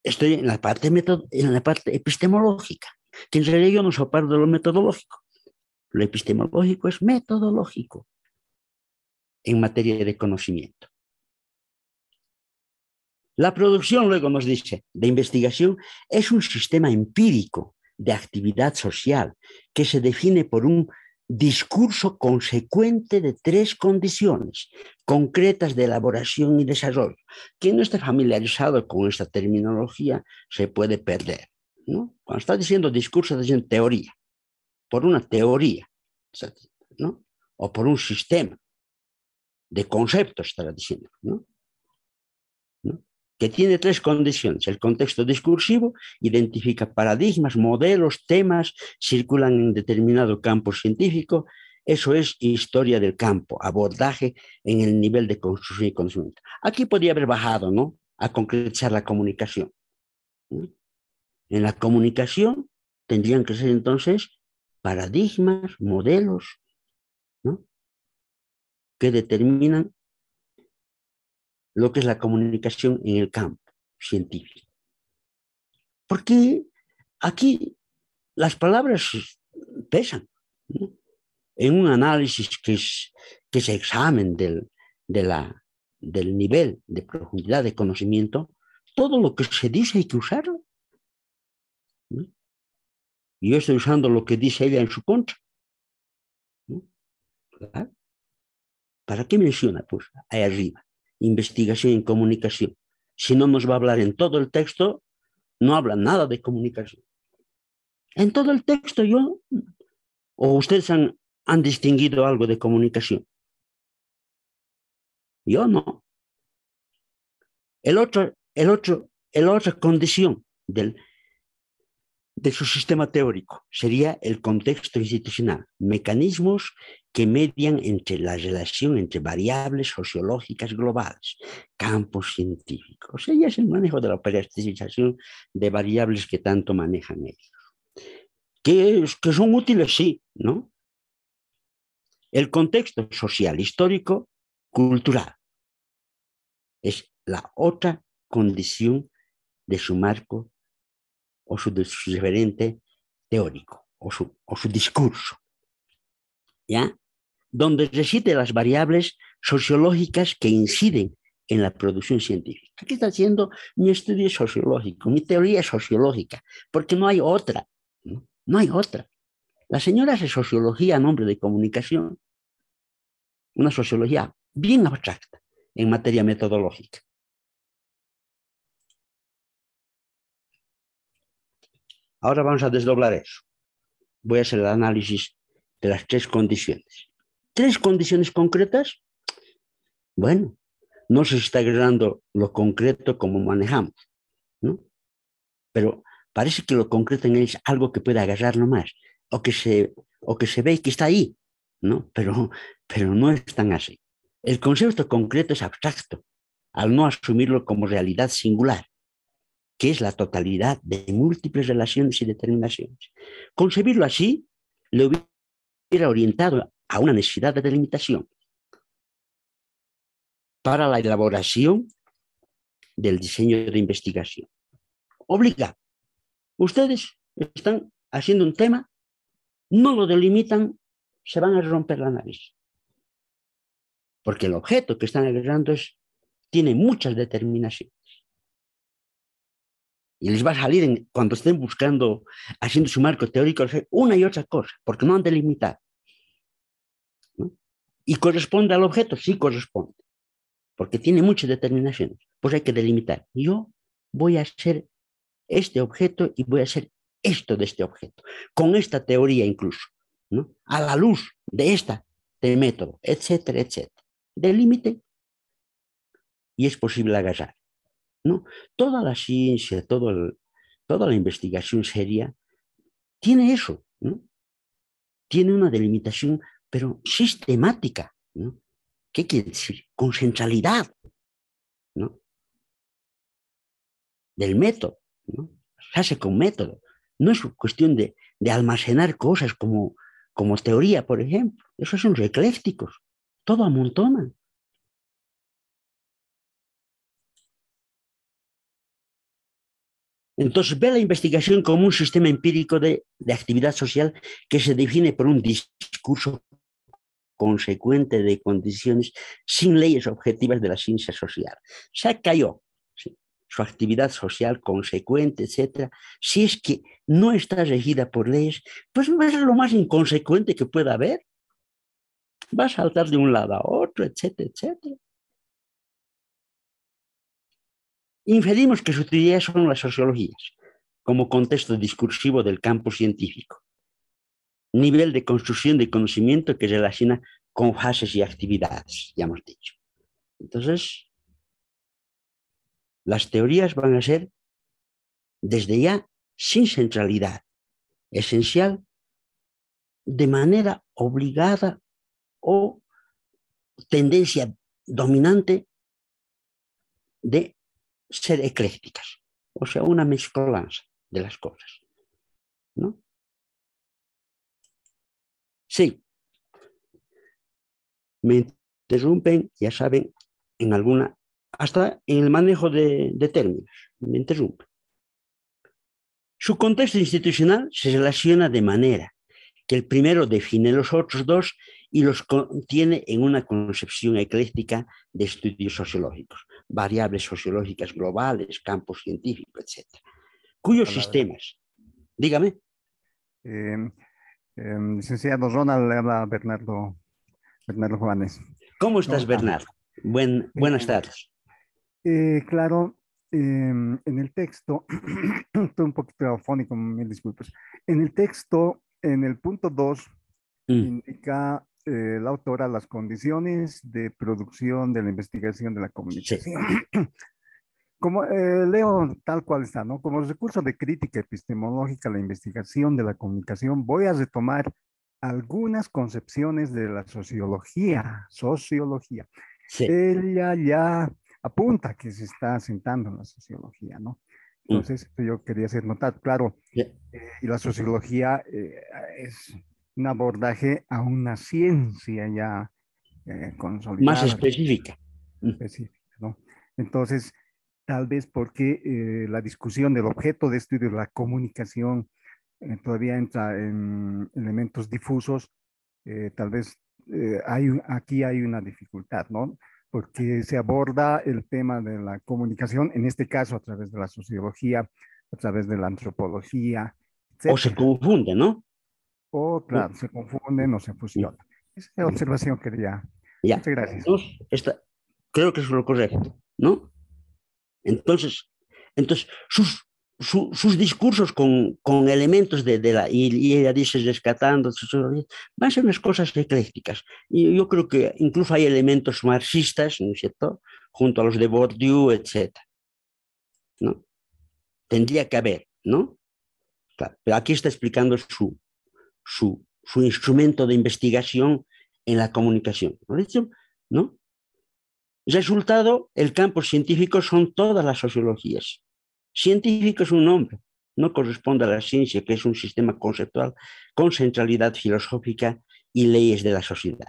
Estoy en la parte epistemológica, que en realidad yo no soy parte de lo metodológico. Lo epistemológico es metodológico en materia de conocimiento. La producción, luego nos dice, de investigación es un sistema empírico de actividad social que se define por un discurso consecuente de tres condiciones concretas de elaboración y desarrollo. Quien no esté familiarizado con esta terminología se puede perder, ¿no? Cuando está diciendo discurso, está diciendo teoría, por una teoría, ¿no?, o por un sistema de conceptos, estará diciendo, ¿no?, que tiene tres condiciones. El contexto discursivo identifica paradigmas, modelos, temas, circulan en determinado campo científico. Eso es historia del campo, abordaje en el nivel de construcción y conocimiento. Aquí podría haber bajado, ¿no?, a concretizar la comunicación, ¿no? En la comunicación tendrían que ser entonces paradigmas, modelos, ¿no?, que determinan lo que es la comunicación en el campo científico. Porque aquí las palabras pesan, ¿no? En un análisis que es examen del nivel de profundidad de conocimiento, todo lo que se dice hay que usarlo, ¿no? Y yo estoy usando lo que dice ella en su contra, ¿no? ¿Verdad? ¿Para qué menciona, pues, ahí arriba? Investigación y comunicación. Si no nos va a hablar en todo el texto, no habla nada de comunicación. En todo el texto o ustedes han distinguido algo de comunicación. Yo no. La otra condición de su sistema teórico sería el contexto institucional, mecanismos que median entre la relación entre variables sociológicas globales, campos científicos. Ella es el manejo de la operacionalización de variables que tanto manejan ellos. Que son útiles, sí, ¿no? El contexto social, histórico, cultural es la otra condición de su marco o de su referente teórico o su discurso, ¿ya? donde residen las variables sociológicas que inciden en la producción científica. Aquí está haciendo mi estudio sociológico, mi teoría sociológica, porque no hay otra, ¿no? No hay otra. La señora hace sociología a nombre de comunicación, una sociología bien abstracta en materia metodológica. Ahora vamos a desdoblar eso. Voy a hacer el análisis de las tres condiciones. Tres condiciones concretas. Bueno, no se está agarrando lo concreto como manejamos, ¿no? Pero parece que lo concreto es algo que puede agarrar nomás, o que se ve que está ahí, ¿no? Pero no es tan así. El concepto concreto es abstracto, al no asumirlo como realidad singular, que es la totalidad de múltiples relaciones y determinaciones. Concebirlo así le hubiera orientado a una necesidad de delimitación para la elaboración del diseño de investigación. Obligado. Ustedes están haciendo un tema, no lo delimitan, se van a romper la nariz. Porque el objeto que están agarrando tiene muchas determinaciones. Y les va a salir, cuando estén buscando, haciendo su marco teórico, una y otra cosa, porque no han delimitado, ¿no? ¿Y corresponde al objeto? Sí corresponde, porque tiene muchas determinaciones. Pues hay que delimitar. Yo voy a hacer este objeto y voy a hacer esto de este objeto, con esta teoría incluso, ¿no? A la luz de este método, etcétera, etcétera. Delimite y es posible agarrar, ¿no? Toda la ciencia, toda la investigación seria tiene eso, ¿no? Tiene una delimitación, pero sistemática, ¿no? ¿Qué quiere decir? Con centralidad, ¿no? Del método, ¿no? Se hace con método. No es cuestión de almacenar cosas como teoría, por ejemplo. Esos son los eclécticos. Todo amontonan. Entonces ve la investigación como un sistema empírico de actividad social que se define por un discurso consecuente de condiciones sin leyes objetivas de la ciencia social. Se cayó, ¿sí? Su actividad social consecuente, etcétera. Si es que no está regida por leyes, pues es lo más inconsecuente que pueda haber. Va a saltar de un lado a otro, etcétera, etcétera. Inferimos que su utilidad son las sociologías, como contexto discursivo del campo científico, nivel de construcción de conocimiento que se relaciona con fases y actividades, ya hemos dicho. Entonces, las teorías van a ser desde ya sin centralidad, esencial, de manera obligada o tendencia dominante de ser eclécticas, o sea, una mezcolanza de las cosas, ¿no? Sí, me interrumpen, ya saben, en alguna, hasta en el manejo de términos, me interrumpen. Su contexto institucional se relaciona de manera que el primero define los otros dos y los contiene en una concepción ecléctica de estudios sociológicos, variables sociológicas globales, campos científicos, etc. Cuyos sistemas, dígame. Licenciado Ronald, le habla Bernardo Juanes. ¿Cómo estás, Bernardo? Buenas tardes. Claro, en el texto, estoy un poquito afónico, mil disculpas. En el texto, en el punto 2, indica la autora las condiciones de producción de la investigación de la comunicación. Sí. Como leo tal cual está, ¿no? Como recurso de crítica epistemológica, la investigación de la comunicación, voy a retomar algunas concepciones de la sociología. Sí. Ella ya apunta que se está asentando en la sociología, ¿no? Entonces, yo quería hacer notar, claro, y la sociología es un abordaje a una ciencia ya consolidada. Más específica. Específica, ¿no? Entonces, tal vez porque la discusión del objeto de estudio de la comunicación todavía entra en elementos difusos, tal vez aquí hay una dificultad, ¿no? Porque se aborda el tema de la comunicación, en este caso a través de la sociología, a través de la antropología, O se etcétera. confunde, ¿no? O, O- claro, se confunden o se fusionan. Esa observación quería. Ya. Muchas gracias. Entonces, creo que es lo correcto, ¿no? Entonces, entonces sus discursos con elementos y ella dice rescatando, van a ser unas cosas eclécticas. Y yo creo que incluso hay elementos marxistas, ¿no es cierto? Junto a los de Bourdieu, etcétera, ¿no? Tendría que haber, ¿no? Claro, pero aquí está explicando su instrumento de investigación en la comunicación. ¿No? ¿No? Resultado, el campo científico son todas las sociologías. Científico es un nombre, no corresponde a la ciencia, que es un sistema conceptual con centralidad filosófica y leyes de la sociedad.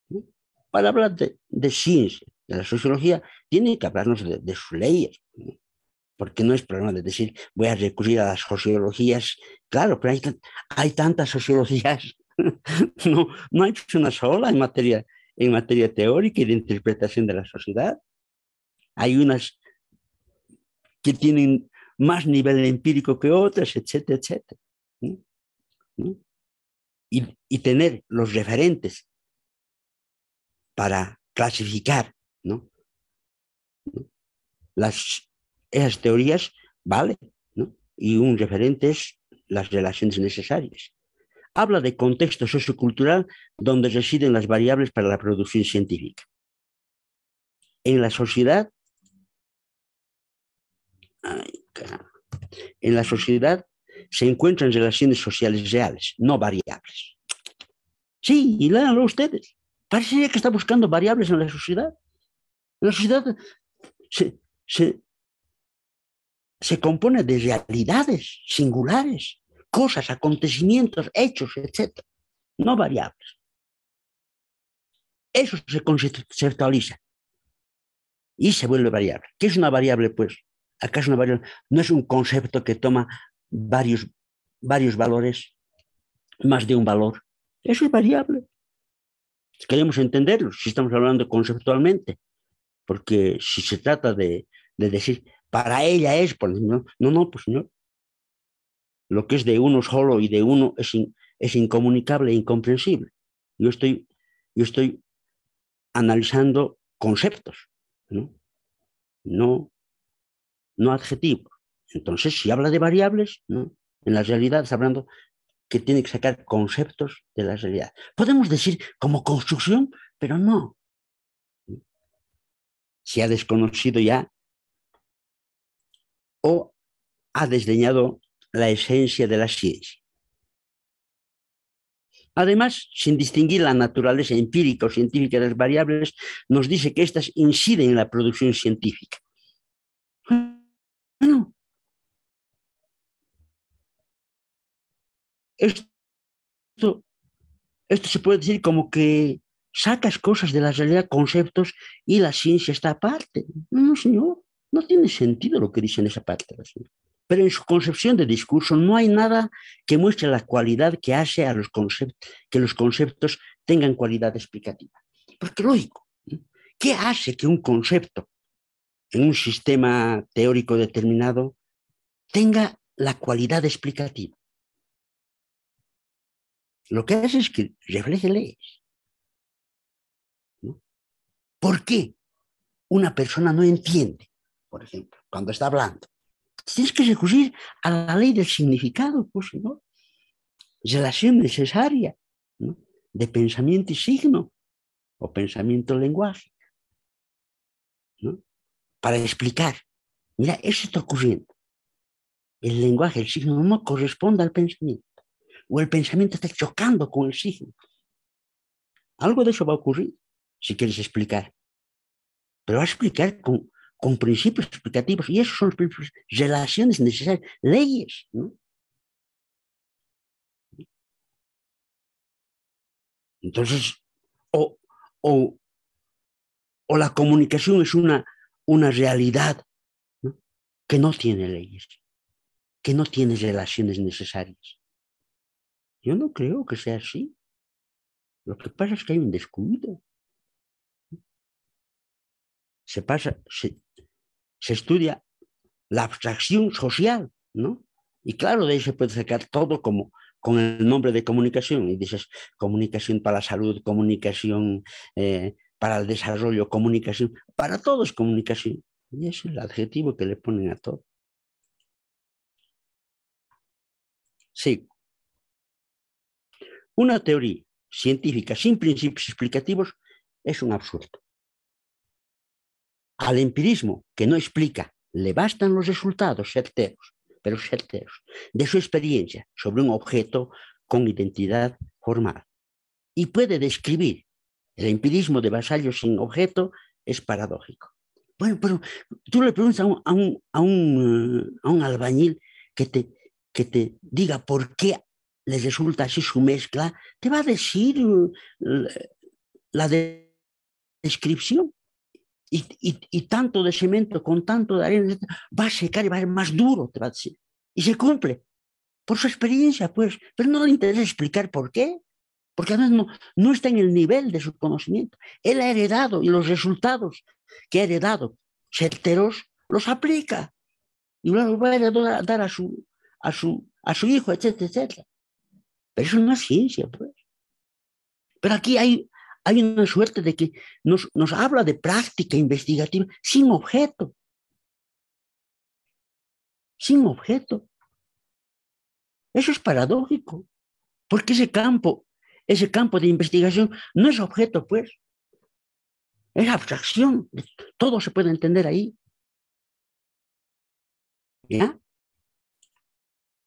¿No? Para hablar de ciencia, de la sociología, tiene que hablarnos de sus leyes, ¿no? Porque no es problema de decir, voy a recurrir a las sociologías. Claro, pero hay tantas sociologías, no hay una sola en materia teórica y de interpretación de la sociedad. Hay unas que tienen más nivel empírico que otras, etcétera, etcétera. ¿No? ¿No? Y tener los referentes para clasificar, ¿no? ¿No? Esas teorías, vale, ¿no? Y un referente es las relaciones necesarias. Habla de contexto sociocultural donde residen las variables para la producción científica. En la sociedad, ay, en la sociedad se encuentran relaciones sociales reales, no variables. Sí, y léanlo ustedes. Parece que está buscando variables en la sociedad. La sociedad se, se, se compone de realidades singulares, cosas, acontecimientos, hechos, etcétera, no variables. Eso se conceptualiza y se vuelve variable. ¿Qué es una variable, pues? ¿Acaso una variable no es un concepto que toma varios valores, más de un valor? Eso es variable. Queremos entenderlo si estamos hablando conceptualmente, porque si se trata de decir, para ella es, pues no, pues no. Lo que es de uno solo y de uno es incomunicable e incomprensible. Yo estoy, yo estoy analizando conceptos, ¿no? No, no adjetivos. Entonces, si habla de variables, ¿no? En la realidad está hablando que tiene que sacar conceptos de la realidad. Podemos decir como construcción, pero no. Se ha desconocido ya o ha desdeñado la esencia de la ciencia. Además, sin distinguir la naturaleza empírica o científica de las variables, nos dice que éstas inciden en la producción científica. Bueno, esto, esto se puede decir como que sacas cosas de la realidad, conceptos, y la ciencia está aparte. No, señor, no tiene sentido lo que dice en esa parte. Pero en su concepción de discurso no hay nada que muestre la cualidad que hace a los conceptos, que los conceptos tengan cualidad explicativa. Porque lógico, ¿qué hace que un concepto en un sistema teórico determinado tenga la cualidad explicativa? Lo que hace es que refleje leyes, ¿no? ¿Por qué una persona no entiende, por ejemplo, cuando está hablando? Tienes que recurrir a la ley del significado, pues, ¿no? Relación necesaria, ¿no? De pensamiento y signo, o pensamiento-lenguaje, ¿no? Para explicar, mira, eso está ocurriendo. El lenguaje, el signo no corresponde al pensamiento, o el pensamiento está chocando con el signo. Algo de eso va a ocurrir si quieres explicar, pero va a explicar con principios explicativos, y esos son los principios, relaciones necesarias, leyes, ¿no? Entonces, o, o, o la comunicación es una realidad, ¿no? Que no tiene leyes, que no tiene relaciones necesarias. Yo no creo que sea así. Lo que pasa es que hay un descuido. Se estudia la abstracción social, ¿no? Y claro, de ahí se puede sacar todo como con el nombre de comunicación. Y dices, comunicación para la salud, comunicación para el desarrollo, comunicación. Para todo es comunicación. Y ese es el adjetivo que le ponen a todo. Sí. Una teoría científica sin principios explicativos es un absurdo. Al empirismo, que no explica, le bastan los resultados certeros, pero certeros, de su experiencia sobre un objeto con identidad formal. Y puede describir. El empirismo de vasallo sin objeto es paradójico. Bueno, pero tú le preguntas a un albañil que te diga por qué le resulta así su mezcla, te va a decir la descripción. Y tanto de cemento con tanto de arena va a secar y va a ser más duro, te va a decir. Y se cumple por su experiencia, pues, pero no le interesa explicar por qué, porque además no está en el nivel de su conocimiento. Él ha heredado y los resultados que ha heredado, certeros, los aplica y luego va a dar a su hijo, etcétera, etcétera. Pero eso no es ciencia, pues. Pero aquí hay una suerte de que nos habla de práctica investigativa sin objeto. Sin objeto. Eso es paradójico, porque ese campo de investigación no es objeto, pues. Es abstracción. Todo se puede entender ahí. ¿Ya?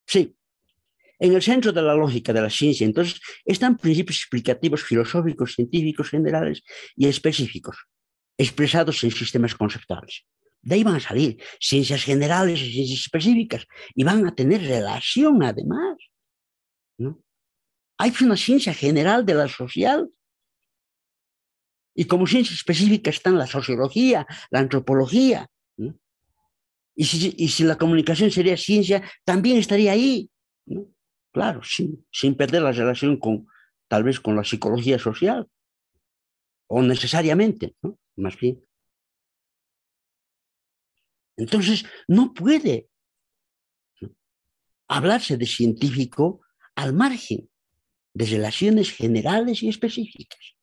Sí. En el centro de la lógica de la ciencia, entonces, están principios explicativos filosóficos, científicos, generales y específicos, expresados en sistemas conceptuales. De ahí van a salir ciencias generales y ciencias específicas, y van a tener relación además, ¿no? Hay una ciencia general de la social, y como ciencia específica están la sociología, la antropología, ¿no? Y si la comunicación sería ciencia, también estaría ahí, ¿no? Claro, sin perder la relación tal vez con la psicología social, o necesariamente, ¿no? Más bien. Entonces, no puede hablarse de científico al margen de relaciones generales y específicas.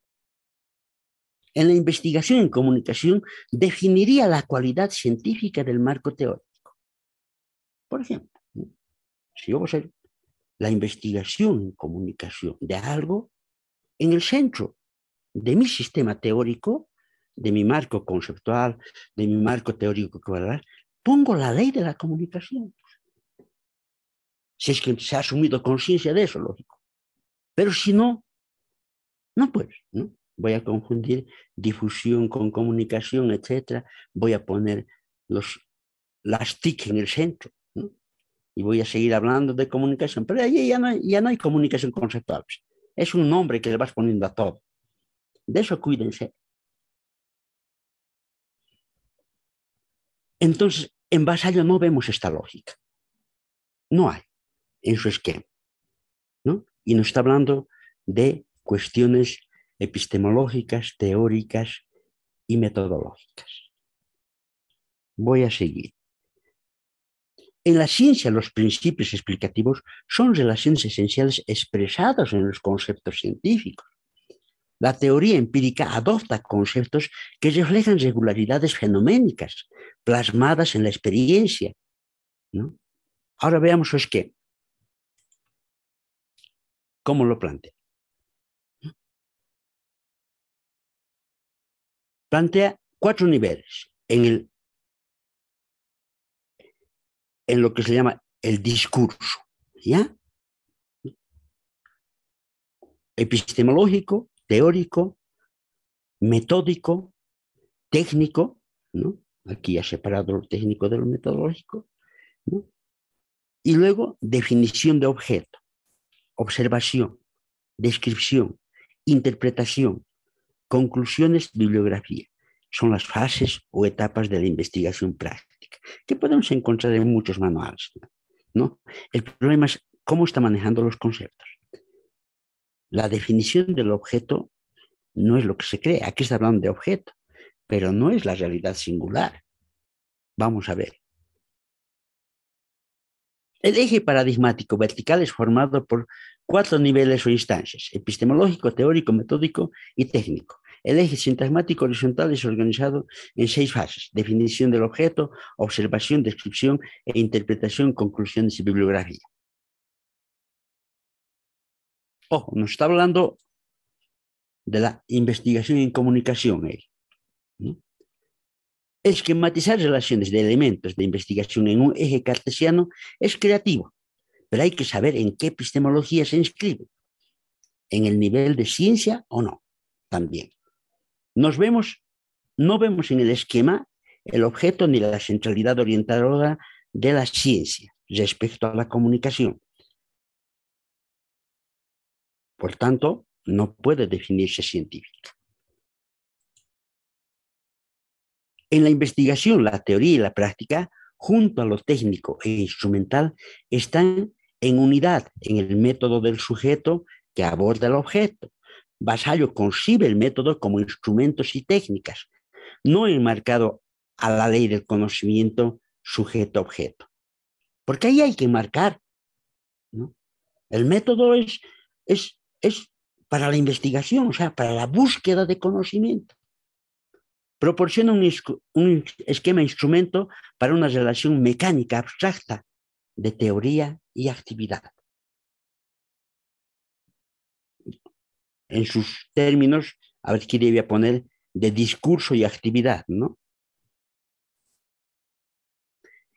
En la investigación en comunicación definiría la cualidad científica del marco teórico. Por ejemplo, si yo voy a hacer la investigación en comunicación de algo, en el centro de mi sistema teórico, de mi marco conceptual, de mi marco teórico, pongo la ley de la comunicación. Si es que se ha asumido conciencia de eso, lógico. Pero si no, no puedes, ¿no? Voy a confundir difusión con comunicación, etc. Voy a poner las TIC en el centro, ¿no? Y voy a seguir hablando de comunicación, pero allí ya no hay comunicación conceptual. Es un nombre que le vas poniendo a todo. De eso cuídense. Entonces, en Vasallo no vemos esta lógica. No hay en su esquema, ¿no? Y nos está hablando de cuestiones epistemológicas, teóricas y metodológicas. Voy a seguir. En la ciencia, los principios explicativos son relaciones esenciales expresadas en los conceptos científicos. La teoría empírica adopta conceptos que reflejan regularidades fenoménicas plasmadas en la experiencia, ¿no? Ahora veamos su esquema. ¿Cómo lo plantea? Plantea 4 niveles en lo que se llama el discurso, ¿ya? Epistemológico, teórico, metódico, técnico, ¿no? Aquí ha separado lo técnico de lo metodológico, ¿no? Y luego definición de objeto, observación, descripción, interpretación, conclusiones, bibliografía. Son las fases o etapas de la investigación práctica, que podemos encontrar en muchos manuales, ¿no? El problema es cómo está manejando los conceptos. la definición del objeto no es lo que se cree. Aquí está hablando de objeto, pero no es la realidad singular. Vamos a ver. El eje paradigmático vertical es formado por 4 niveles o instancias: epistemológico, teórico, metódico y técnico. El eje sintagmático horizontal es organizado en 6 fases: definición del objeto, observación, descripción e interpretación, conclusiones y bibliografía. Ojo, nos está hablando de la investigación en comunicación, ¿no? Esquematizar relaciones de elementos de investigación en un eje cartesiano es creativo, pero hay que saber en qué epistemología se inscribe, en el nivel de ciencia o no, también. No vemos en el esquema el objeto ni la centralidad orientadora de la ciencia respecto a la comunicación. Por tanto, no puede definirse científica. En la investigación, la teoría y la práctica, junto a lo técnico e instrumental, están en unidad en el método del sujeto que aborda el objeto. Vasallo concibe el método como instrumentos y técnicas, no enmarcado a la ley del conocimiento sujeto-objeto. Porque ahí hay que marcar, ¿no? El método es para la investigación, o sea, para la búsqueda de conocimiento. Proporciona un esquema instrumento para una relación mecánica abstracta de teoría y actividad. En sus términos, a ver, aquí debía poner de discurso y actividad, ¿no?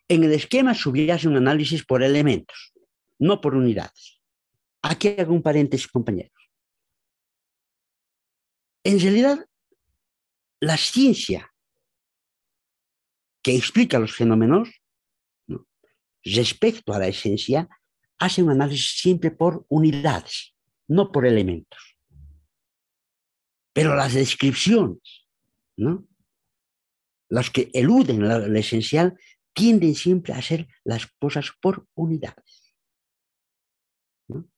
En el esquema subyace un análisis por elementos, no por unidades. Aquí hago un paréntesis, compañeros. En realidad, la ciencia que explica los fenómenos, ¿no?, respecto a la esencia, hace un análisis siempre por unidades, no por elementos. Pero las descripciones, ¿no?, las que eluden lo esencial, tienden siempre a hacer las cosas por unidades, ¿no?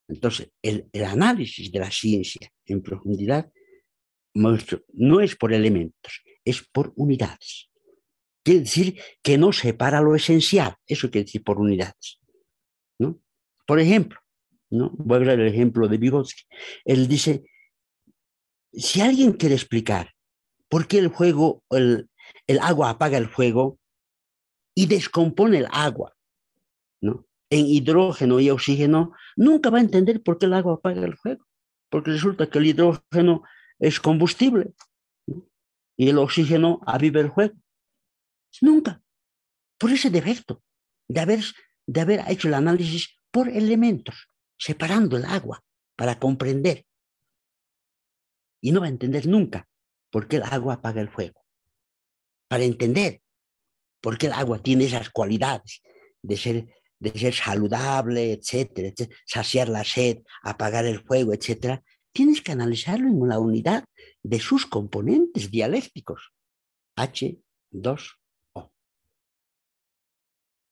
Entonces, el análisis de la ciencia en profundidad no es por elementos, es por unidades. Quiere decir que no separa lo esencial. Eso quiere decir por unidades, ¿no? Por ejemplo, ¿no?, voy a hablar del ejemplo de Vygotsky. Él dice, si alguien quiere explicar por qué el agua apaga el fuego y descompone el agua, ¿no?, en hidrógeno y oxígeno, nunca va a entender por qué el agua apaga el fuego. Porque resulta que el hidrógeno es combustible, ¿no?, y el oxígeno aviva el fuego. Nunca. Por ese defecto de haber hecho el análisis por elementos, separando el agua para comprender. Y no va a entender nunca por qué el agua apaga el fuego. Para entender por qué el agua tiene esas cualidades de ser saludable, etcétera, etcétera, saciar la sed, apagar el fuego, etcétera, tienes que analizarlo en la unidad de sus componentes dialécticos. H2O.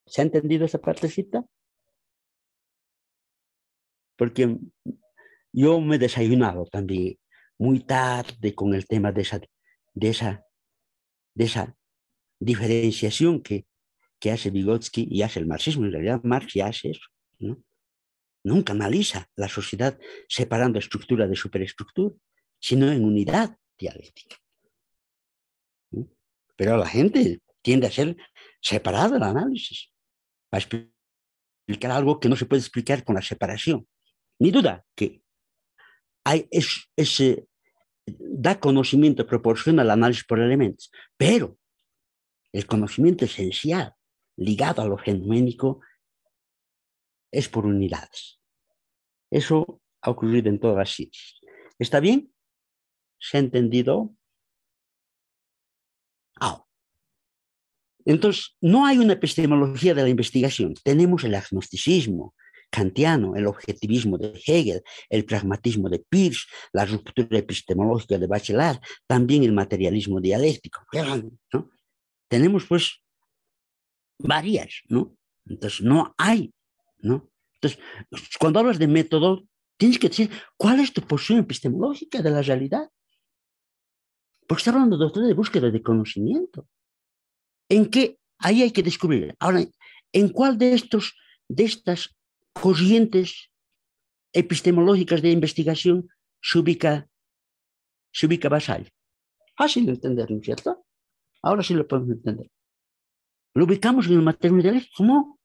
¿Se ha entendido esa partecita? Porque yo me he desayunado también muy tarde con el tema de esa diferenciación que hace Vygotsky y hace el marxismo. En realidad Marx ya hace eso, ¿no? Nunca analiza la sociedad separando estructura de superestructura, sino en unidad dialéctica, ¿no? Pero la gente tiende a ser separada el análisis, para explicar algo que no se puede explicar con la separación. Ni duda que hay ese da conocimiento, proporciona el análisis por elementos, pero el conocimiento esencial ligado a lo fenoménico es por unidades. Eso ha ocurrido en todas las ciencias. ¿Está bien? ¿Se ha entendido? Entonces, no hay una epistemología de la investigación. Tenemos el agnosticismo kantiano, el objetivismo de Hegel, el pragmatismo de Peirce, la ruptura epistemológica de Bachelard, también el materialismo dialéctico, ¿no? Tenemos pues varias, ¿no? Entonces no hay, ¿no? Entonces, cuando hablas de método, tienes que decir cuál es tu posición epistemológica de la realidad. Porque está hablando, doctor, de búsqueda de conocimiento. ¿En qué? Ahí hay que descubrir. Ahora, ¿en cuál de estas corrientes epistemológicas de investigación se ubica Vassall? Fácil de entender, ¿no es cierto? Ahora sí lo podemos entender. Lo ubicamos en el materialismo dialéctico, ¿no?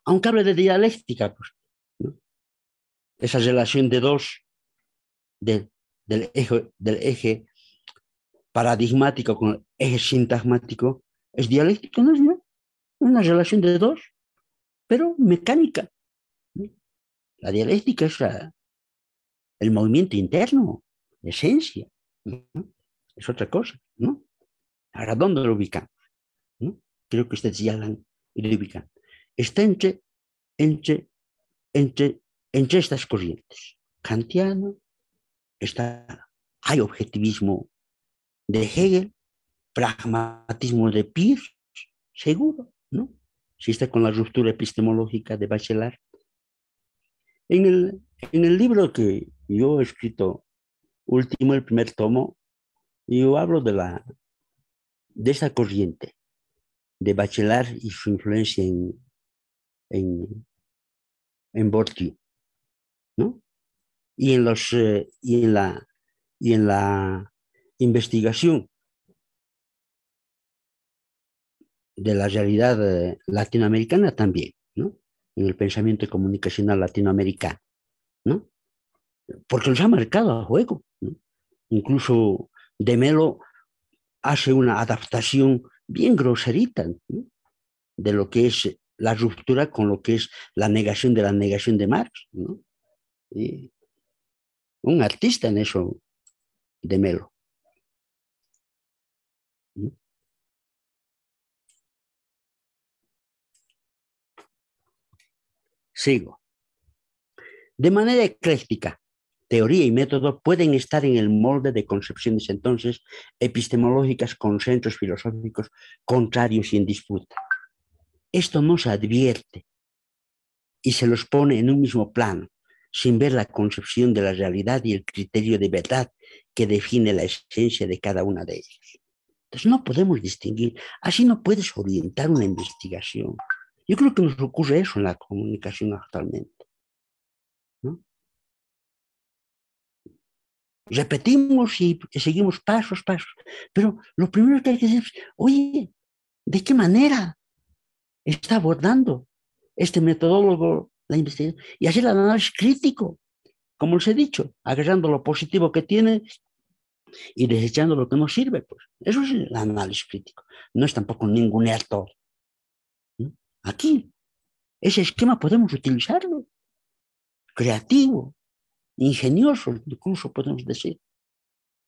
Aunque hable de dialéctica, pues, ¿no? Esa relación de dos, del eje paradigmático con el eje sintagmático, es dialéctico, ¿no es? Una relación de dos, pero mecánica, ¿no? La dialéctica es el movimiento interno, esencia, ¿no? Es otra cosa, ¿no? Ahora, ¿dónde lo ubicamos? ¿No? Creo que ustedes ya lo han ido ubicando. Está entre estas corrientes. Kantiano, hay objetivismo de Hegel, pragmatismo de Peirce, seguro, ¿no? Si está con la ruptura epistemológica de Bachelard. En el libro que yo he escrito último, el primer tomo, yo hablo de esta corriente de Bachelard y su influencia en Bourdieu, ¿no? Y en la investigación de la realidad latinoamericana también, ¿no? En el pensamiento comunicacional latinoamericano, ¿no? Porque los ha marcado a juego, ¿no? Incluso De Mello hace una adaptación bien groserita, ¿no? De lo que es la ruptura con lo que es la negación de Marx, ¿no? Y un artista en eso, De Mello, ¿no? Sigo. De manera ecléctica, teoría y método pueden estar en el molde de concepciones entonces epistemológicas con centros filosóficos contrarios y en disputa. Esto no se advierte y se los pone en un mismo plano, sin ver la concepción de la realidad y el criterio de verdad que define la esencia de cada una de ellas. Entonces no podemos distinguir, así no puedes orientar una investigación. Yo creo que nos ocurre eso en la comunicación actualmente, ¿no? Repetimos y seguimos pasos, pero lo primero que hay que decir es, oye, ¿de qué manera está abordando este metodólogo la investigación? Y hacer el análisis crítico, como les he dicho, agarrando lo positivo que tiene y desechando lo que no sirve, pues. Eso es el análisis crítico. No es tampoco ningunear todo, ¿no? Aquí, ese esquema podemos utilizarlo, creativo, ingenioso, incluso podemos decir,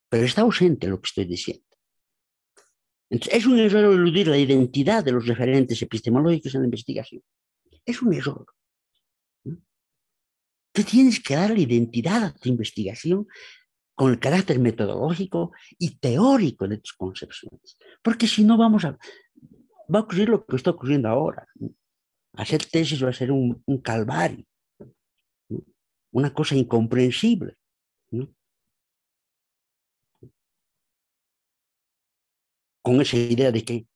pero está ausente lo que estoy diciendo. Entonces, es un error eludir la identidad de los referentes epistemológicos en la investigación. Es un error, ¿no? Tú tienes que dar la identidad a tu investigación con el carácter metodológico y teórico de tus concepciones. Porque si no va a ocurrir lo que está ocurriendo ahora, ¿no? Hacer tesis va a ser un calvario, ¿no? Una cosa incomprensible, ¿no? Con esa idea de que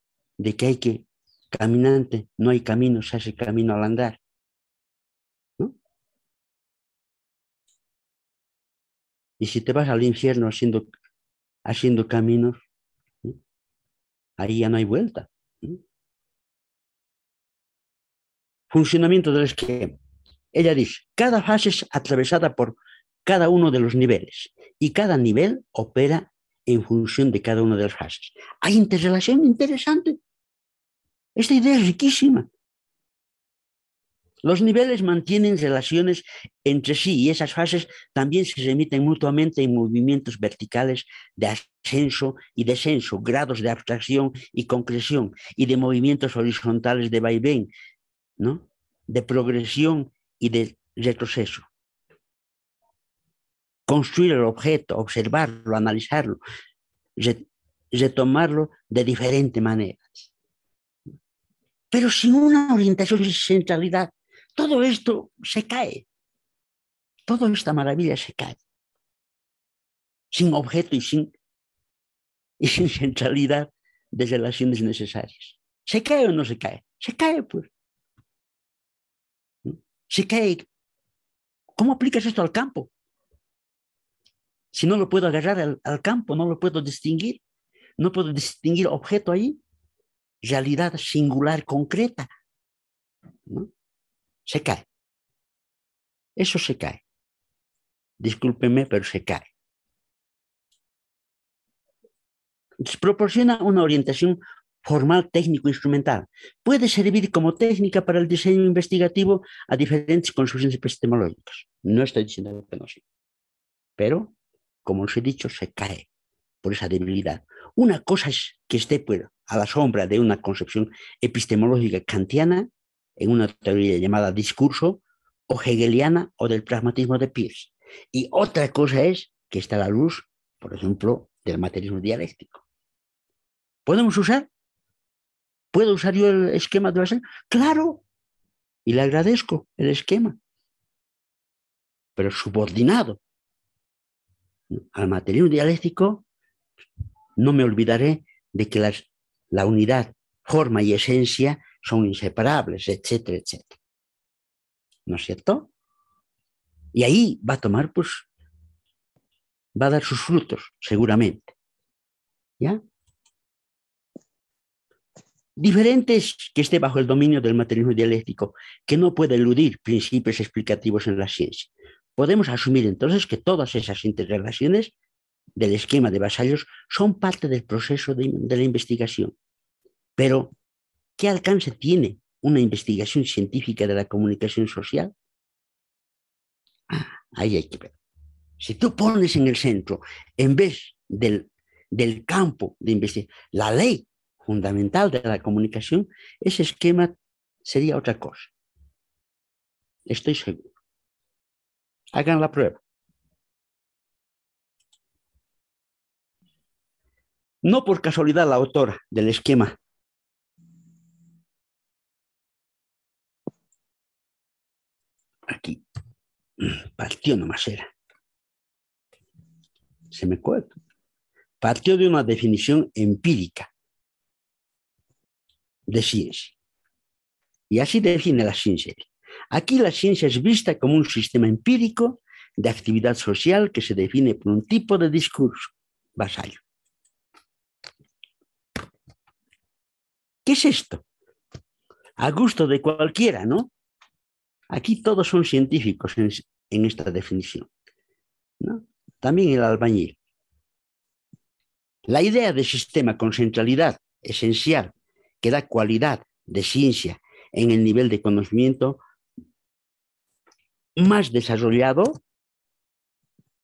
hay que caminante, no hay camino, se hace camino al andar, ¿no? Y si te vas al infierno haciendo caminos, ¿no? Ahí ya no hay vuelta, ¿no? Funcionamiento del esquema. Ella dice, cada fase es atravesada por cada uno de los niveles y cada nivel opera en función de cada una de las fases. Hay interrelación interesante. Esta idea es riquísima. Los niveles mantienen relaciones entre sí y esas fases también se remiten mutuamente en movimientos verticales de ascenso y descenso, grados de abstracción y concreción y de movimientos horizontales de vaivén, ¿no? De progresión y de retroceso. Construir el objeto, observarlo, analizarlo, retomarlo de diferentes maneras. Pero sin una orientación y centralidad, todo esto se cae. toda esta maravilla se cae. Sin objeto y sin centralidad de relaciones necesarias. ¿Se cae o no se cae? Se cae, pues. Se cae. ¿Cómo aplicas esto al campo? Si no lo puedo agarrar al campo, no lo puedo distinguir. No puedo distinguir objeto ahí. Realidad singular, concreta. ¿No? Se cae. Eso se cae. Discúlpeme, pero se cae. Proporciona una orientación formal, técnico-instrumental. Puede servir como técnica para el diseño investigativo a diferentes construcciones epistemológicas. No estoy diciendo que no sí. Pero, como os he dicho, se cae por esa debilidad. Una cosa es que esté pues, a la sombra de una concepción epistemológica kantiana, en una teoría llamada discurso, o hegeliana, o del pragmatismo de Peirce. Y otra cosa es que está a la luz, por ejemplo, del materialismo dialéctico. ¿Podemos usar? ¿Puedo usar yo el esquema de Basel? ¡Claro! Y le agradezco el esquema. Pero subordinado al materialismo dialéctico, no me olvidaré de que la unidad, forma y esencia son inseparables, etcétera, etcétera. ¿No es cierto? Y ahí va a tomar, pues, va a dar sus frutos, seguramente. ¿Ya? Diferentes que esté bajo el dominio del materialismo dialéctico, que no puede eludir principios explicativos en la ciencia. Podemos asumir entonces que todas esas interrelaciones del esquema de vasallos son parte del proceso de la investigación. Pero, ¿qué alcance tiene una investigación científica de la comunicación social? Ahí hay que ver. Si tú pones en el centro, en vez del campo de investigación, la ley fundamental de la comunicación, ese esquema sería otra cosa. Estoy seguro. Hagan la prueba. No por casualidad la autora del esquema aquí partió nomás era. Se me cuenta. Partió de una definición empírica de ciencia. Y así define la ciencia. Aquí la ciencia es vista como un sistema empírico de actividad social que se define por un tipo de discurso, vasallo. ¿Qué es esto? A gusto de cualquiera, ¿no? Aquí todos son científicos en esta definición, ¿no? También el albañil. La idea de sistema con centralidad esencial que da cualidad de ciencia en el nivel de conocimiento más desarrollado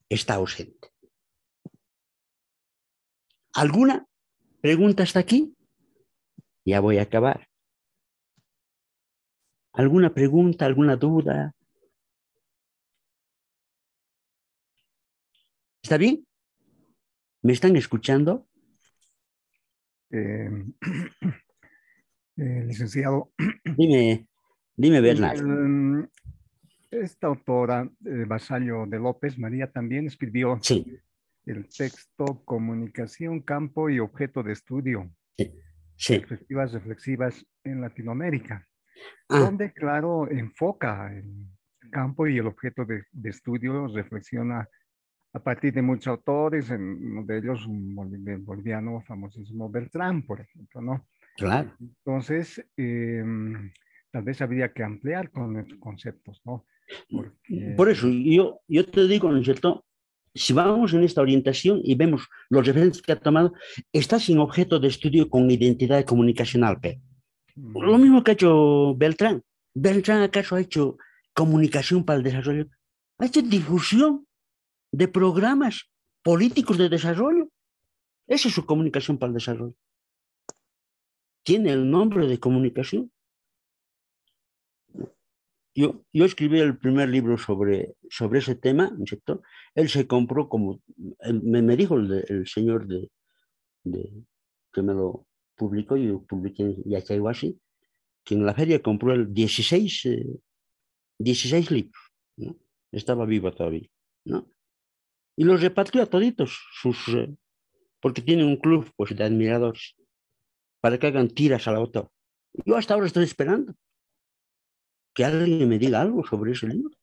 está ausente. ¿Alguna pregunta hasta aquí? Ya voy a acabar. ¿Alguna pregunta, alguna duda? ¿Está bien? ¿Me están escuchando? Licenciado. Dime, Bernardo. Esta autora, Vasallo de López, María, también escribió Sí. el texto Comunicación, Campo y Objeto de Estudio. Sí. Perspectivas reflexivas en Latinoamérica, Ah, donde, claro, enfoca el campo y el objeto de estudio, reflexiona a partir de muchos autores, uno de ellos un boliviano famosísimo, Beltrán, por ejemplo, ¿no? claro. Entonces, tal vez habría que ampliar con estos conceptos, ¿no? Porque, Por eso, yo te digo, ¿no es cierto? Si vamos en esta orientación y vemos los referentes que ha tomado, está sin objeto de estudio con identidad comunicacional, pero lo mismo que ha hecho Beltrán. ¿Beltrán acaso ha hecho comunicación para el desarrollo? Ha hecho difusión de programas políticos de desarrollo. Esa es su comunicación para el desarrollo. Tiene el nombre de comunicación. Yo escribí el primer libro sobre ese tema, ¿no es cierto? Él se compró como, me dijo el señor que me lo publicó, yo publiqué en Yachaywasi, que en la feria compró el 16 libros, ¿no? estaba vivo todavía, ¿no? Y los repatrió a toditos, porque tiene un club pues, de admiradores, para que hagan tiras al autor. Yo hasta ahora estoy esperando que alguien me diga algo sobre ese libro.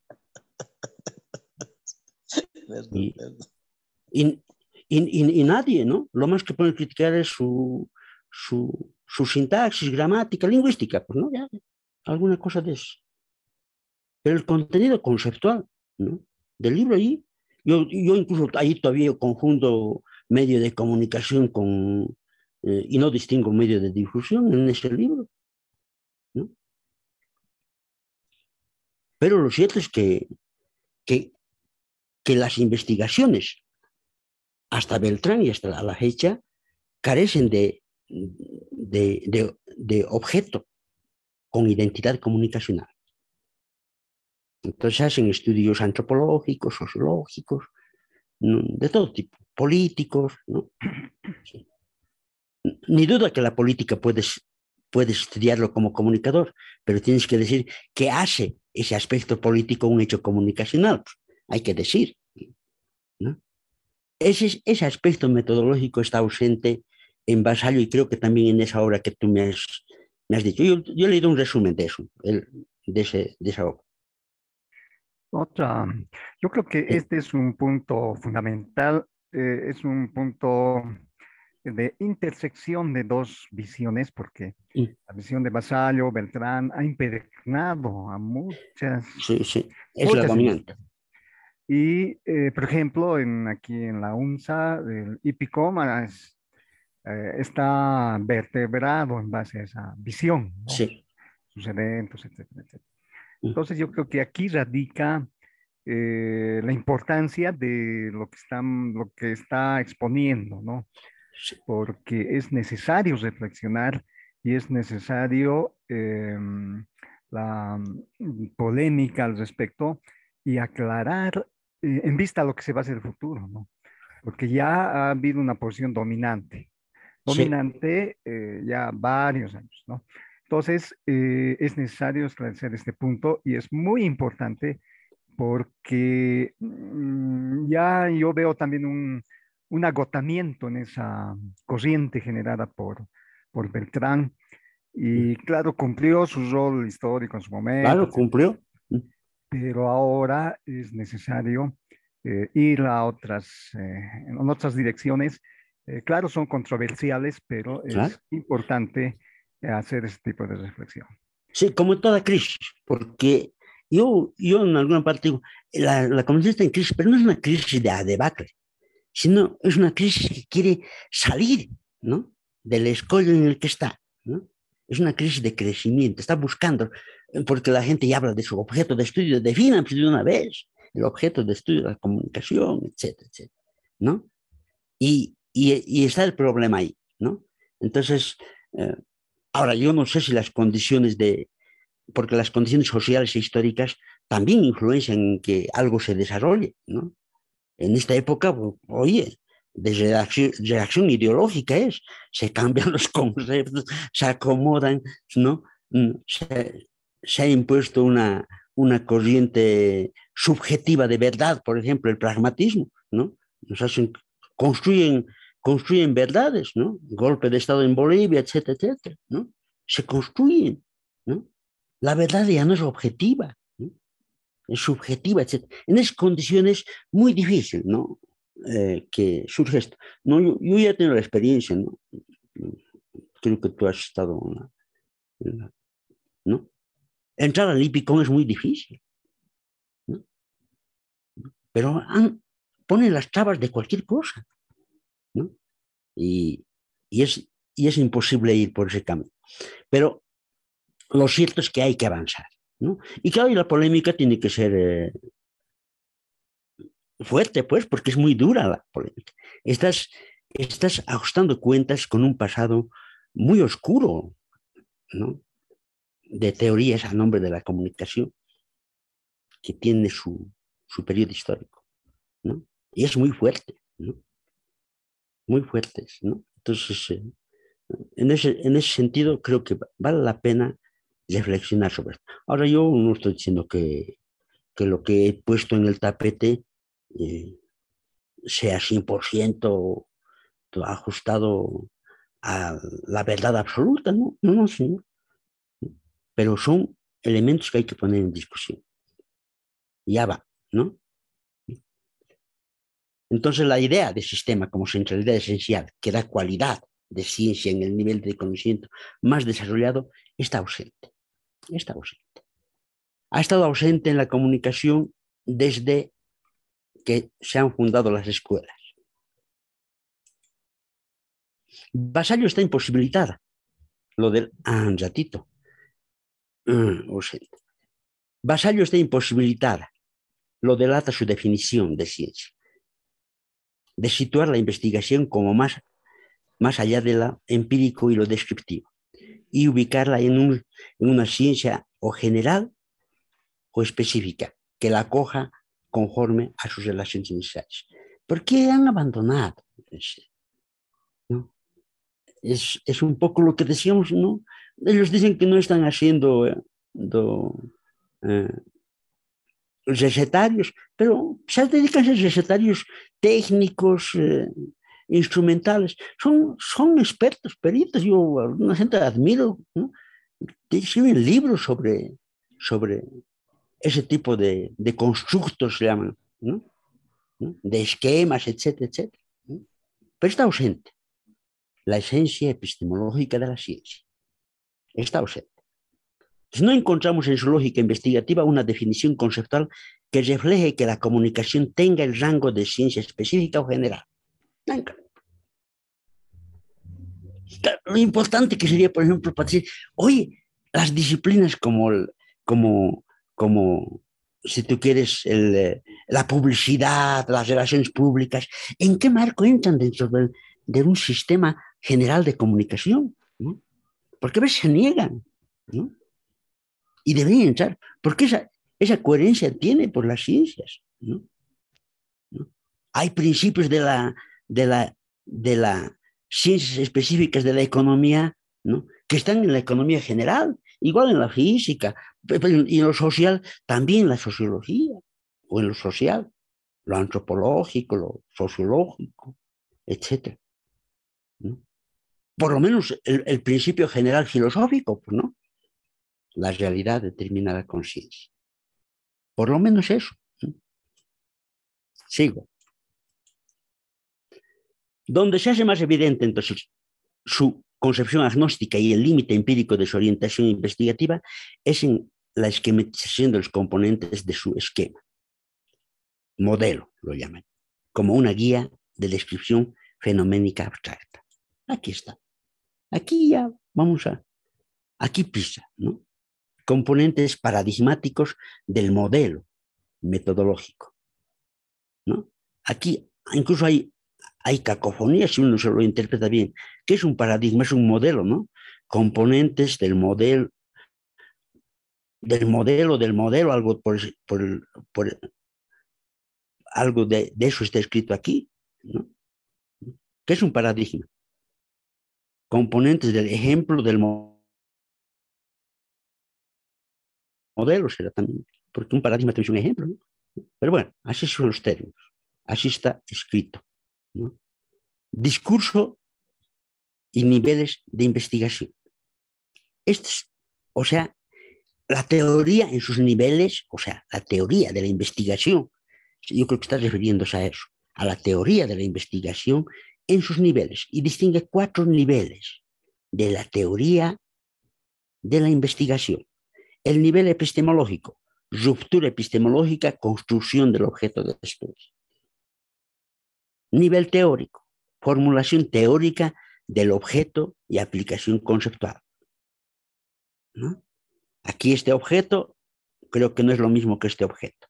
Y, y nadie, ¿no? Lo más que pueden criticar es su sintaxis, gramática, lingüística, pues no, ya, alguna cosa de eso. Pero el contenido conceptual, ¿no? Del libro ahí, yo incluso ahí todavía confundo medio de comunicación y no distingo medio de difusión en ese libro, ¿no? Pero lo cierto es que las investigaciones hasta Beltrán y hasta la fecha carecen de objeto con identidad comunicacional. Entonces hacen estudios antropológicos, sociológicos, ¿no? De todo tipo, políticos, ¿no? Sí. Ni duda que la política puedes estudiarlo como comunicador, pero tienes que decir qué hace ese aspecto político un hecho comunicacional. Pues hay que decir, ¿no? Ese aspecto metodológico está ausente en Vasallo y creo que también en esa obra que tú me has dicho. Yo he leído un resumen de eso, de esa obra. Yo creo que este es un punto fundamental, es un punto de intersección de dos visiones, porque la visión de Vasallo, Beltrán, ha impregnado a muchas, sí, es la dominante. Y, por ejemplo, aquí en la UNSA, el IPICOM está vertebrado en base a esa visión, ¿no? Sí. Sus eventos, etcétera, etcétera. Entonces, yo creo que aquí radica la importancia de lo que está exponiendo, ¿no? Sí. Porque es necesario reflexionar y es necesario la polémica al respecto y aclarar en vista a lo que se va a hacer el futuro, ¿no? Porque ya ha habido una posición dominante ya varios años, ¿no? Entonces, es necesario esclarecer este punto y es muy importante porque ya yo veo también un agotamiento en esa corriente generada por Beltrán y claro, cumplió su rol histórico en su momento, Claro, cumplió. pero ahora es necesario ir en otras direcciones. Claro, son controversiales, pero Claro. es importante hacer este tipo de reflexión. Sí, como en toda crisis, porque yo en alguna parte digo, la comunidad está en crisis, pero no es una crisis de debacle, sino es una crisis que quiere salir, ¿no? Del escollo en el que está, ¿no? Es una crisis de crecimiento, está buscando, porque la gente ya habla de su objeto de estudio, definan de una vez el objeto de estudio de la comunicación, etcétera, etcétera, ¿no? Y está el problema ahí, ¿no? Entonces, eh, ahora yo no sé si las condiciones porque las condiciones sociales e históricas también influencian en que algo se desarrolle, ¿no? En esta época, oye, de reacción ideológica se cambian los conceptos, se acomodan, ¿no? Se ha impuesto una corriente subjetiva de verdad, por ejemplo, el pragmatismo, ¿no? Nos hacen, construyen, construyen verdades, ¿no? Golpe de Estado en Bolivia, etcétera, etcétera, ¿no? Se construyen, ¿no? La verdad ya no es objetiva, ¿no? Es subjetiva, etc. En esas condiciones muy difícil, ¿no? Que surge esto. No, yo ya tengo la experiencia, ¿no? Creo que tú has estado ¿no? Entrar al Lipicón es muy difícil, ¿no? Pero ponen las trabas de cualquier cosa, ¿no? Y, y, es, y es imposible ir por ese camino. Pero lo cierto es que hay que avanzar, ¿no? Y claro, y la polémica tiene que ser fuerte, pues, porque es muy dura la polémica. Estás ajustando cuentas con un pasado muy oscuro, ¿no? De teorías a nombre de la comunicación, que tiene su periodo histórico, ¿no? Y es muy fuerte, ¿no? Muy fuertes, ¿no? Entonces, en ese sentido, creo que vale la pena reflexionar sobre esto. Ahora, yo no estoy diciendo que lo que he puesto en el tapete sea 100% ajustado a la verdad absoluta, ¿no? No, no, señor. Pero son elementos que hay que poner en discusión. Ya va, ¿no? Entonces la idea de sistema como centralidad esencial, que da cualidad de ciencia en el nivel de conocimiento más desarrollado, está ausente. Está ausente. Ha estado ausente en la comunicación desde que se han fundado las escuelas. Vasallo está imposibilitada. Lo del un ratito. Ausente. Vasallo está imposibilitada. Lo delata su definición de ciencia. De situar la investigación como más allá de lo empírico y lo descriptivo. Y ubicarla en una ciencia o general o específica, que la acoja conforme a sus relaciones necesarias. ¿Por qué han abandonado? ¿No? Es un poco lo que decíamos, ¿no? Ellos dicen que no están haciendo recetarios, pero se dedican a ser recetarios técnicos, instrumentales. Son expertos, peritos. Yo a una gente admiro, ¿no? Escriben libros sobre ese tipo de constructos, se llaman, ¿no? De esquemas, etcétera, etcétera, ¿no? Pero está ausente la esencia epistemológica de la ciencia. Está ausente. Entonces, no encontramos en su lógica investigativa una definición conceptual que refleje que la comunicación tenga el rango de ciencia específica o general. Nunca. Lo importante que sería, por ejemplo, para decir, oye, las disciplinas como si tú quieres, la publicidad, las relaciones públicas, ¿en qué marco entran dentro de un sistema general de comunicación? ¿No? Porque a veces se niegan, ¿no? Y deberían entrar, porque esa coherencia tiene por las ciencias, ¿no? ¿No? Hay principios de la ciencias específicas de la economía, ¿no? Que están en la economía general, igual en la física, y en lo social, también la sociología, o en lo social, lo antropológico, lo sociológico, etc. ¿No? Por lo menos el principio general filosófico, pues, ¿no? La realidad determina la conciencia. Por lo menos eso, ¿no? Sigo. Donde se hace más evidente, entonces, su concepción agnóstica y el límite empírico de su orientación investigativa es en la esquematización de los componentes de su esquema. Modelo, lo llaman, como una guía de descripción fenoménica abstracta. Aquí está. Aquí ya aquí pisa, ¿no? Componentes paradigmáticos del modelo metodológico, ¿no? Aquí incluso hay cacofonía si uno se lo interpreta bien. ¿Qué es un paradigma? Es un modelo, ¿no? Componentes del modelo, algo algo de eso está escrito aquí, ¿no? ¿Qué es un paradigma? Componentes del ejemplo del modelo será también, porque un paradigma también es un ejemplo, ¿no? Pero bueno, así son los términos, así está escrito, ¿no? Discurso y niveles de investigación. O sea, la teoría en sus niveles, o sea, la teoría de la investigación, yo creo que está refiriéndose a eso, a la teoría de la investigación en sus niveles, y distingue 4 niveles de la teoría de la investigación. El nivel epistemológico, ruptura epistemológica, construcción del objeto de estudio. Nivel teórico, formulación teórica del objeto y aplicación conceptual, ¿no? Aquí este objeto creo que no es lo mismo que este objeto.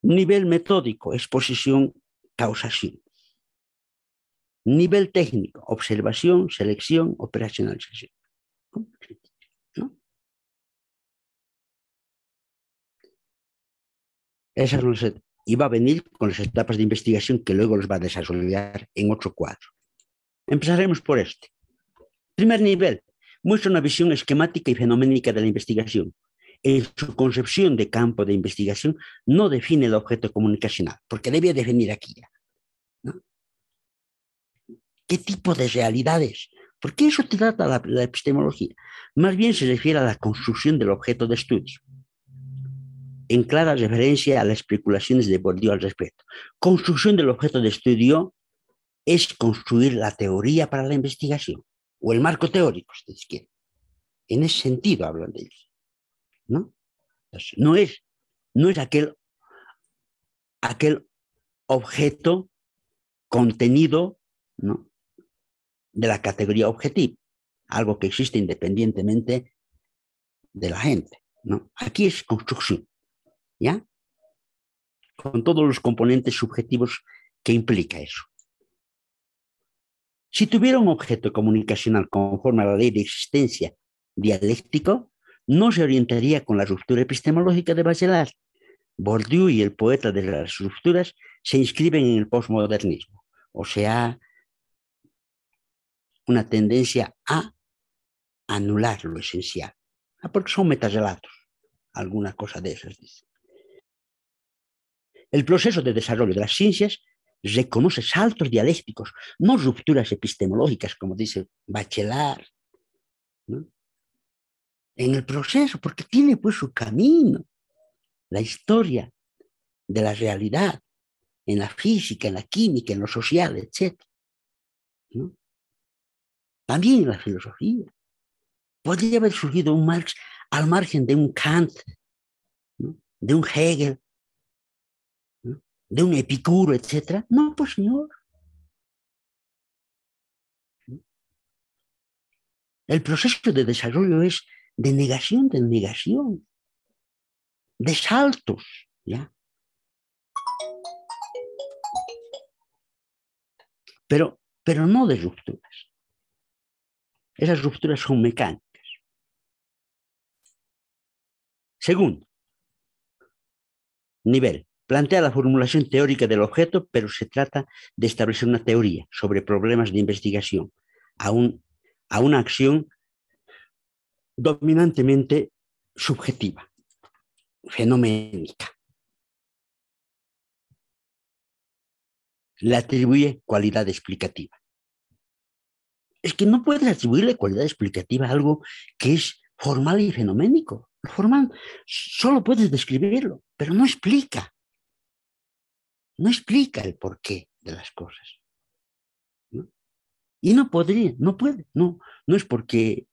Nivel metódico, exposición, causación. Nivel técnico, observación, selección, operacionalización, ¿no? Esas no se, y va a venir con las etapas de investigación que luego los va a desarrollar en otro cuadro. Empezaremos por este. Primer nivel, muestra una visión esquemática y fenoménica de la investigación. en su concepción de campo de investigación, no define el objeto comunicacional, porque debe definir aquí ya, ¿no? ¿Qué tipo de realidades? Porque eso te trata la epistemología. Más bien se refiere a la construcción del objeto de estudio, en clara referencia a las especulaciones de Bourdieu al respecto. Construcción del objeto de estudio es construir la teoría para la investigación, o el marco teórico, si ustedes quieren. En ese sentido hablan de ellos, ¿no? Entonces, no es aquel objeto contenido, ¿no?, de la categoría objetiva, algo que existe independientemente de la gente, ¿no? Aquí es construcción, ¿ya? Con todos los componentes subjetivos que implica eso. Si tuviera un objeto comunicacional conforme a la ley de existencia dialéctico, no se orientaría con la ruptura epistemológica de Bachelard. Bourdieu y el poeta de las rupturas se inscriben en el posmodernismo, o sea, una tendencia a anular lo esencial, porque son metarrelatos, alguna cosa de esas dice. El proceso de desarrollo de las ciencias reconoce saltos dialécticos, no rupturas epistemológicas, como dice Bachelard, ¿no?, en el proceso, porque tiene pues su camino, la historia de la realidad, en la física, en la química, en lo social, etc., ¿no? También en la filosofía. Podría haber surgido un Marx al margen de un Kant, ¿no?, de un Hegel, ¿no?, de un Epicuro, etc. No, pues señor. El proceso de desarrollo es de negación, de saltos, ¿ya? Pero no de rupturas. Esas rupturas son mecánicas. Segundo nivel, plantea la formulación teórica del objeto, pero se trata de establecer una teoría sobre problemas de investigación a una acción dominantemente subjetiva, fenoménica. Le atribuye cualidad explicativa. Es que no puedes atribuirle cualidad explicativa a algo que es formal y fenoménico. Lo formal solo puedes describirlo, pero no explica. No explica el porqué de las cosas, ¿no? Y no puede, no es porque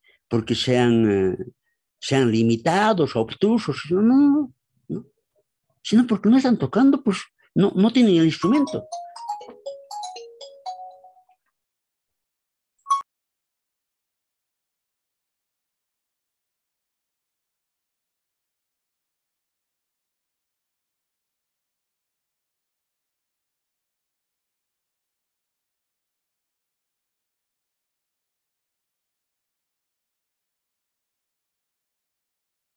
sean limitados, obtusos, no, sino porque no están tocando, pues no tienen el instrumento.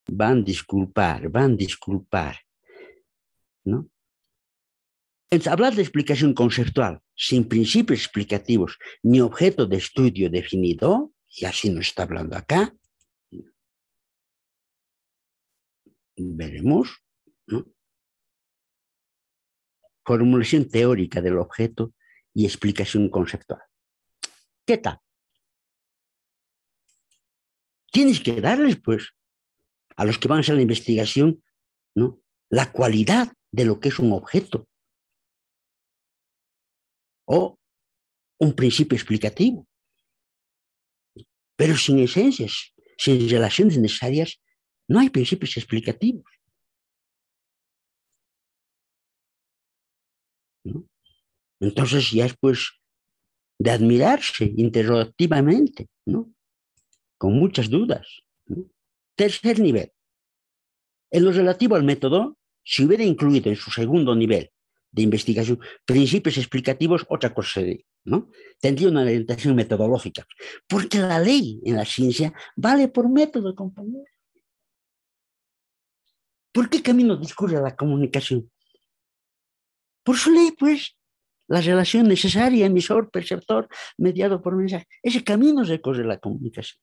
Van a disculpar, ¿no? Entonces, hablar de explicación conceptual sin principios explicativos ni objeto de estudio definido, y así nos está hablando acá, veremos, ¿no?, formulación teórica del objeto y explicación conceptual. ¿Qué tal? Tienes que darles, pues, a los que van a hacer la investigación, ¿no?, la cualidad de lo que es un objeto o un principio explicativo. Pero sin esencias, sin relaciones necesarias, no hay principios explicativos, ¿no? Entonces ya es pues de admirarse interrogativamente, ¿no?, con muchas dudas, ¿no? Tercer nivel. En lo relativo al método, si hubiera incluido en su segundo nivel de investigación principios explicativos, otra cosa sería, ¿no? Tendría una orientación metodológica, porque la ley en la ciencia vale por método, compañero. ¿Por qué camino discurre la comunicación? Por su ley, pues, la relación necesaria, emisor, perceptor, mediado por mensaje. Ese camino recorre la comunicación.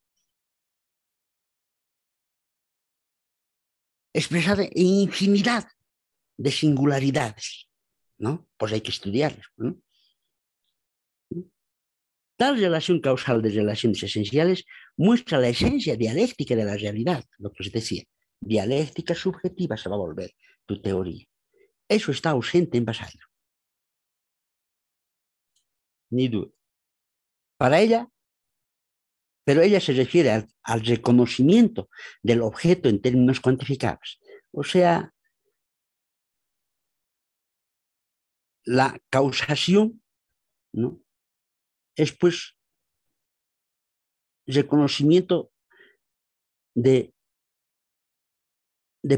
expresada en infinidad de singularidades, ¿no? Pues hay que estudiarlas, ¿no? Tal relación causal de relaciones esenciales muestra la esencia dialéctica de la realidad, lo que os decía. Dialéctica subjetiva se va a volver tu teoría. Eso está ausente en Vasallo. Ni duda. Para ella, pero ella se refiere al reconocimiento del objeto en términos cuantificables. O sea, la causación, ¿no? Es pues reconocimiento de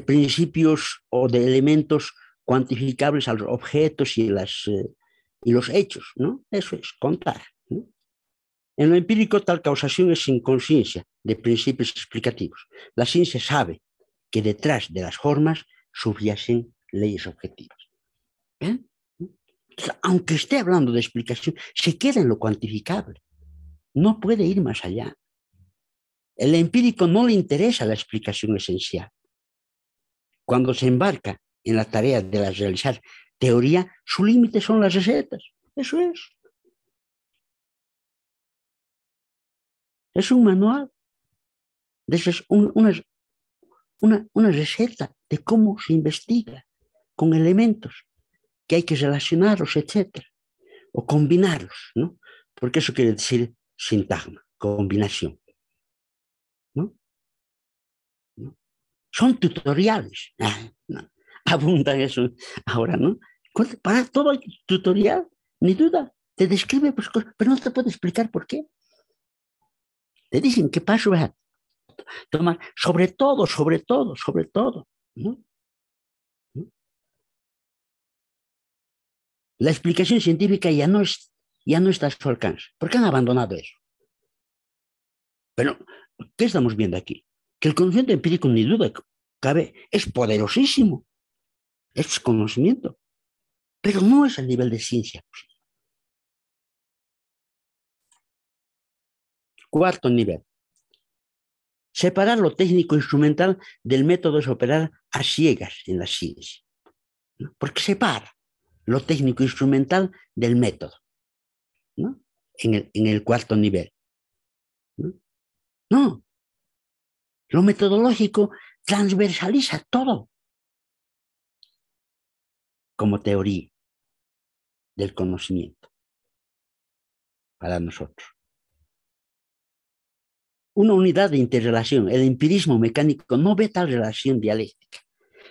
principios o de elementos cuantificables a los objetos y los hechos, ¿no? Eso es contar, ¿no? En lo empírico, tal causación es sin conciencia de principios explicativos. La ciencia sabe que detrás de las formas subyacen leyes objetivas. ¿Eh? Entonces, aunque esté hablando de explicación, se queda en lo cuantificable. No puede ir más allá. El empírico no le interesa la explicación esencial. Cuando se embarca en la tarea de realizar teoría, su límite son las recetas. Eso es. Es un manual. Eso es una receta de cómo se investiga con elementos que hay que relacionarlos, etcétera, o combinarlos, ¿no? Porque eso quiere decir sintagma, combinación, ¿no? Son tutoriales. No. Abundan eso ahora, ¿no? Para todo hay tutorial, ni duda. Te describe, pues, pero no te puede explicar por qué. Te dicen qué paso vas a tomar, sobre todo, ¿no? La explicación científica ya no está a su alcance, porque han abandonado eso. Pero, ¿qué estamos viendo aquí? Que el conocimiento empírico, ni duda cabe, es poderosísimo, es conocimiento, pero no es el nivel de ciencia. Cuarto nivel. Separar lo técnico instrumental del método es operar a ciegas en la ciencia, ¿no? Porque separa lo técnico instrumental del método, ¿no? En el cuarto nivel. No, lo metodológico transversaliza todo como teoría del conocimiento para nosotros. Una unidad de interrelación. El empirismo mecánico no ve tal relación dialéctica.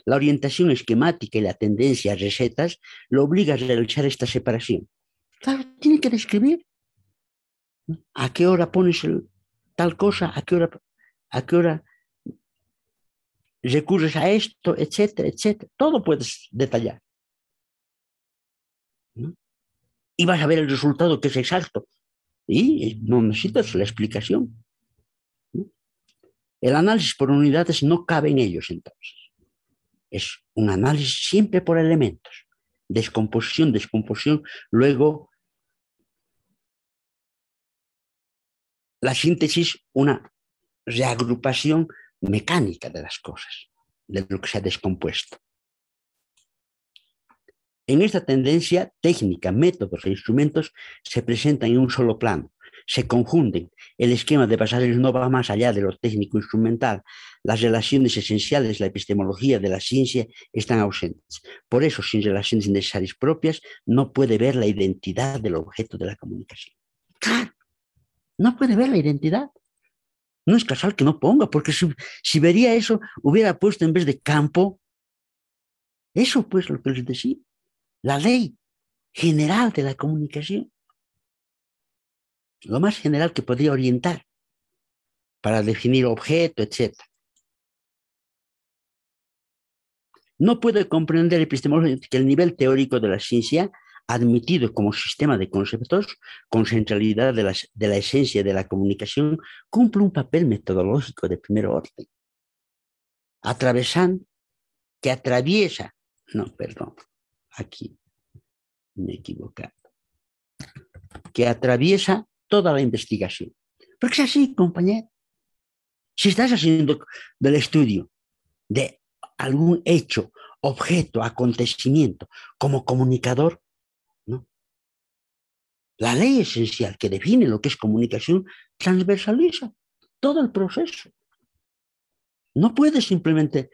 La orientación esquemática y la tendencia a recetas lo obliga a realizar esta separación. Claro, tiene que describir a qué hora pones tal cosa, a qué hora recurres a esto, etcétera, etcétera. Todo puedes detallar, ¿no? Y vas a ver el resultado que es exacto. Y no necesitas la explicación, ¿no? El análisis por unidades no cabe en ellos, entonces. Es un análisis siempre por elementos. Descomposición, luego la síntesis, una reagrupación mecánica de las cosas, de lo que se ha descompuesto. En esta tendencia, técnica, métodos e instrumentos se presentan en un solo plano, se confunden. El esquema de Vasallo no va más allá de lo técnico-instrumental. Las relaciones esenciales, la epistemología de la ciencia están ausentes. Por eso, sin relaciones necesarias propias, no puede ver la identidad del objeto de la comunicación. Claro, no puede ver la identidad. No es casual que no ponga, porque si vería eso, hubiera puesto en vez de campo, eso pues lo que les decía, la ley general de la comunicación, lo más general que podría orientar para definir objeto, etc. No puede comprender epistemológicamente el nivel teórico de la ciencia, admitido como sistema de conceptos con centralidad de la esencia de la comunicación, cumple un papel metodológico de primer orden, que atraviesa toda la investigación. Porque es así, compañero. Si estás haciendo del estudio de algún hecho, objeto, acontecimiento como comunicador, ¿no? La ley esencial que define lo que es comunicación transversaliza todo el proceso. No puedes simplemente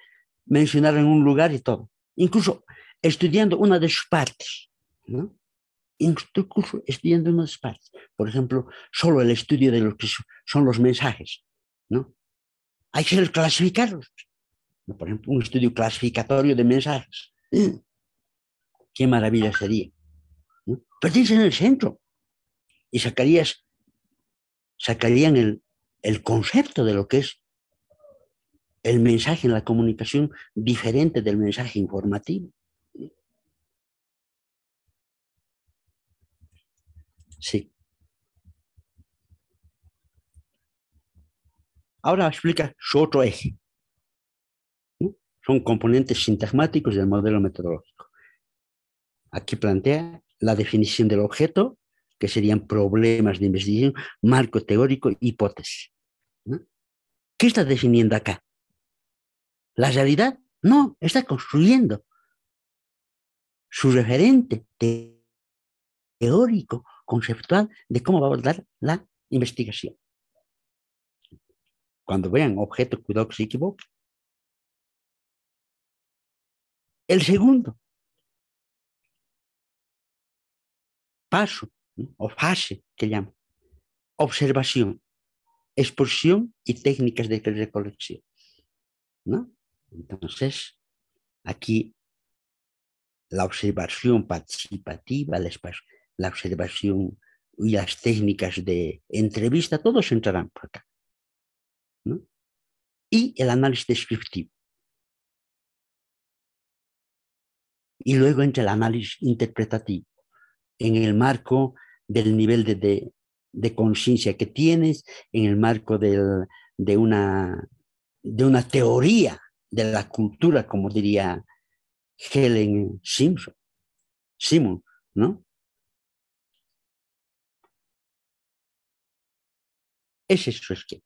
mencionar en un lugar y todo. Incluso estudiando una de sus partes, ¿no? Incluso estudiando una de sus partes. Por ejemplo, solo el estudio de lo que son los mensajes, ¿no? Hay que clasificarlos. Por ejemplo, un estudio clasificatorio de mensajes. Qué maravilla sería, ¿no? Pero tienes en el centro y sacarían el concepto de lo que es el mensaje en la comunicación diferente del mensaje informativo. Sí. Ahora explica su otro eje, ¿no? Son componentes sintagmáticos del modelo metodológico. Aquí plantea la definición del objeto, que serían problemas de investigación, marco teórico, hipótesis, ¿no? ¿Qué está definiendo acá? ¿La realidad? No, está construyendo su referente teórico, conceptual, de cómo va a abordar la investigación. Cuando vean objeto, cuidado que se equivoque. El segundo paso, ¿no? O fase, que llama, observación, exposición y técnicas de recolección, ¿no? Entonces, aquí la observación participativa, la observación y las técnicas de entrevista, todos entrarán por acá, ¿no? Y el análisis descriptivo. Y luego entra el análisis interpretativo, en el marco del nivel de conciencia que tienes, en el marco de una teoría de la cultura, como diría Helen Simon, ¿no? Ese es su esquema.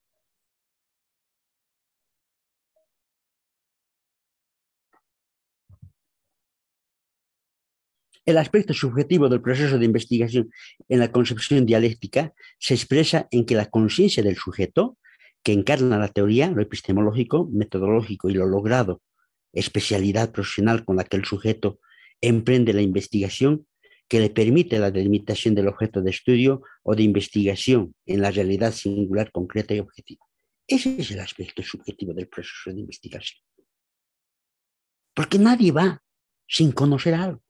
El aspecto subjetivo del proceso de investigación en la concepción dialéctica se expresa en que la conciencia del sujeto, que encarna la teoría, lo epistemológico, metodológico y lo logrado, especialidad profesional con la que el sujeto emprende la investigación, que le permite la delimitación del objeto de estudio o de investigación en la realidad singular, concreta y objetiva. Ese es el aspecto subjetivo del proceso de investigación. Porque nadie va sin conocer algo.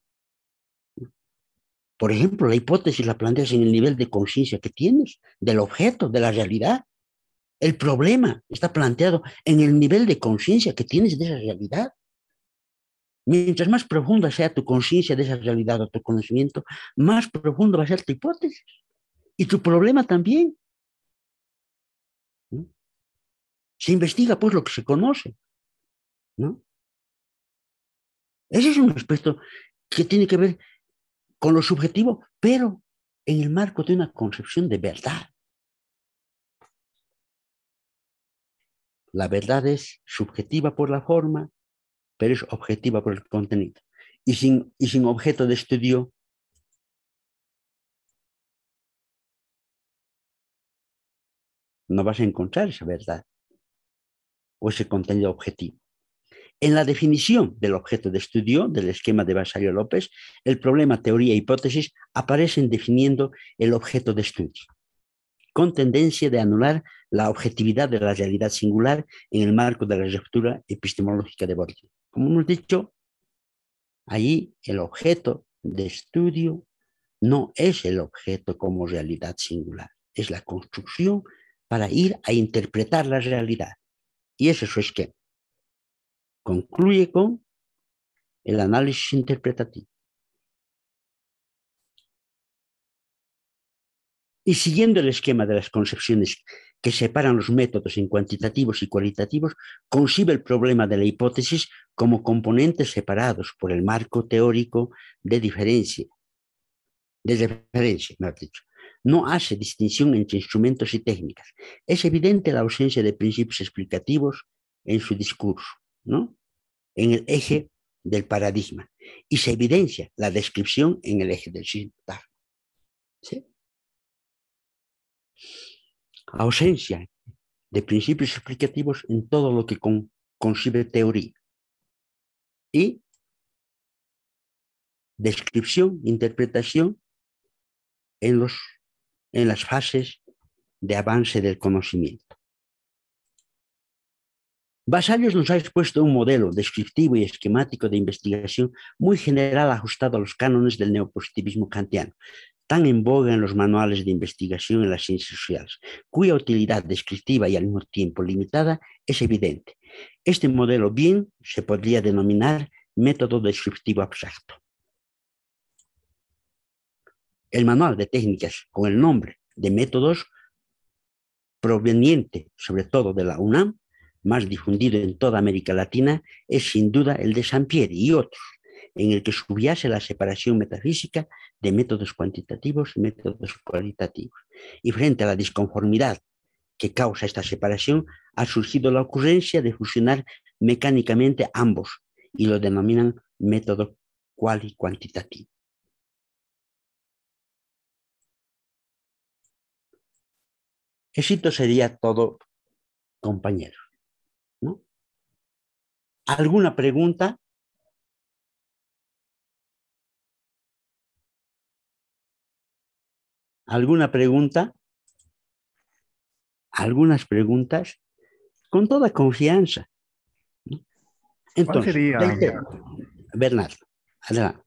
Por ejemplo, la hipótesis la planteas en el nivel de conciencia que tienes del objeto, de la realidad. El problema está planteado en el nivel de conciencia que tienes de esa realidad. Mientras más profunda sea tu conciencia de esa realidad o tu conocimiento, más profundo va a ser tu hipótesis. Y tu problema también, ¿no? Se investiga pues lo que se conoce, ¿no? Ese es un aspecto que tiene que ver con lo subjetivo, pero en el marco de una concepción de verdad. La verdad es subjetiva por la forma, pero es objetiva por el contenido. Y sin objeto de estudio, no vas a encontrar esa verdad o ese contenido objetivo. En la definición del objeto de estudio del esquema de Vasallo López, el problema, teoría e hipótesis aparecen definiendo el objeto de estudio, con tendencia de anular la objetividad de la realidad singular en el marco de la ruptura epistemológica de Bourdieu. Como hemos dicho, ahí el objeto de estudio no es el objeto como realidad singular, es la construcción para ir a interpretar la realidad. Y ese es su esquema. Concluye con el análisis interpretativo. Y siguiendo el esquema de las concepciones que separan los métodos en cuantitativos y cualitativos, concibe el problema de la hipótesis como componentes separados por el marco teórico de referencia, mejor dicho. No hace distinción entre instrumentos y técnicas. Es evidente la ausencia de principios explicativos en su discurso, ¿no? en el eje del paradigma y se evidencia la descripción en el eje del sintagma. ¿Sí? Ausencia de principios explicativos en todo lo que concibe teoría. Y descripción, interpretación en las fases de avance del conocimiento. Basalius nos ha expuesto un modelo descriptivo y esquemático de investigación muy general ajustado a los cánones del neopositivismo kantiano, tan en boga en los manuales de investigación en las ciencias sociales, cuya utilidad descriptiva y al mismo tiempo limitada es evidente. Este modelo bien se podría denominar método descriptivo abstracto. El manual de técnicas con el nombre de métodos, proveniente sobre todo de la UNAM, más difundido en toda América Latina, es sin duda el de Sampieri y otros, en el que subyace la separación metafísica de métodos cuantitativos y métodos cualitativos. Y frente a la disconformidad que causa esta separación, ha surgido la ocurrencia de fusionar mecánicamente ambos y lo denominan método cualitativo. Éxito sería todo, compañeros, ¿no? ¿Alguna pregunta? ¿Alguna pregunta? Algunas preguntas con toda confianza, ¿no? Entonces, Bernardo, adelante.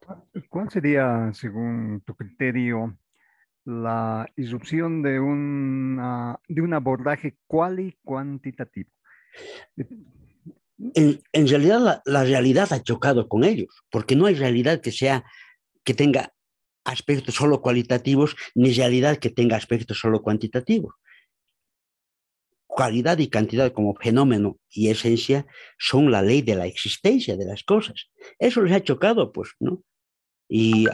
¿Cuál sería, según tu criterio, la irrupción de un abordaje cuantitativo? En realidad, la realidad ha chocado con ellos, porque no hay realidad que tenga aspectos solo cualitativos, ni realidad que tenga aspectos solo cuantitativos. Cualidad y cantidad como fenómeno y esencia son la ley de la existencia de las cosas. Eso les ha chocado, pues, ¿no? Y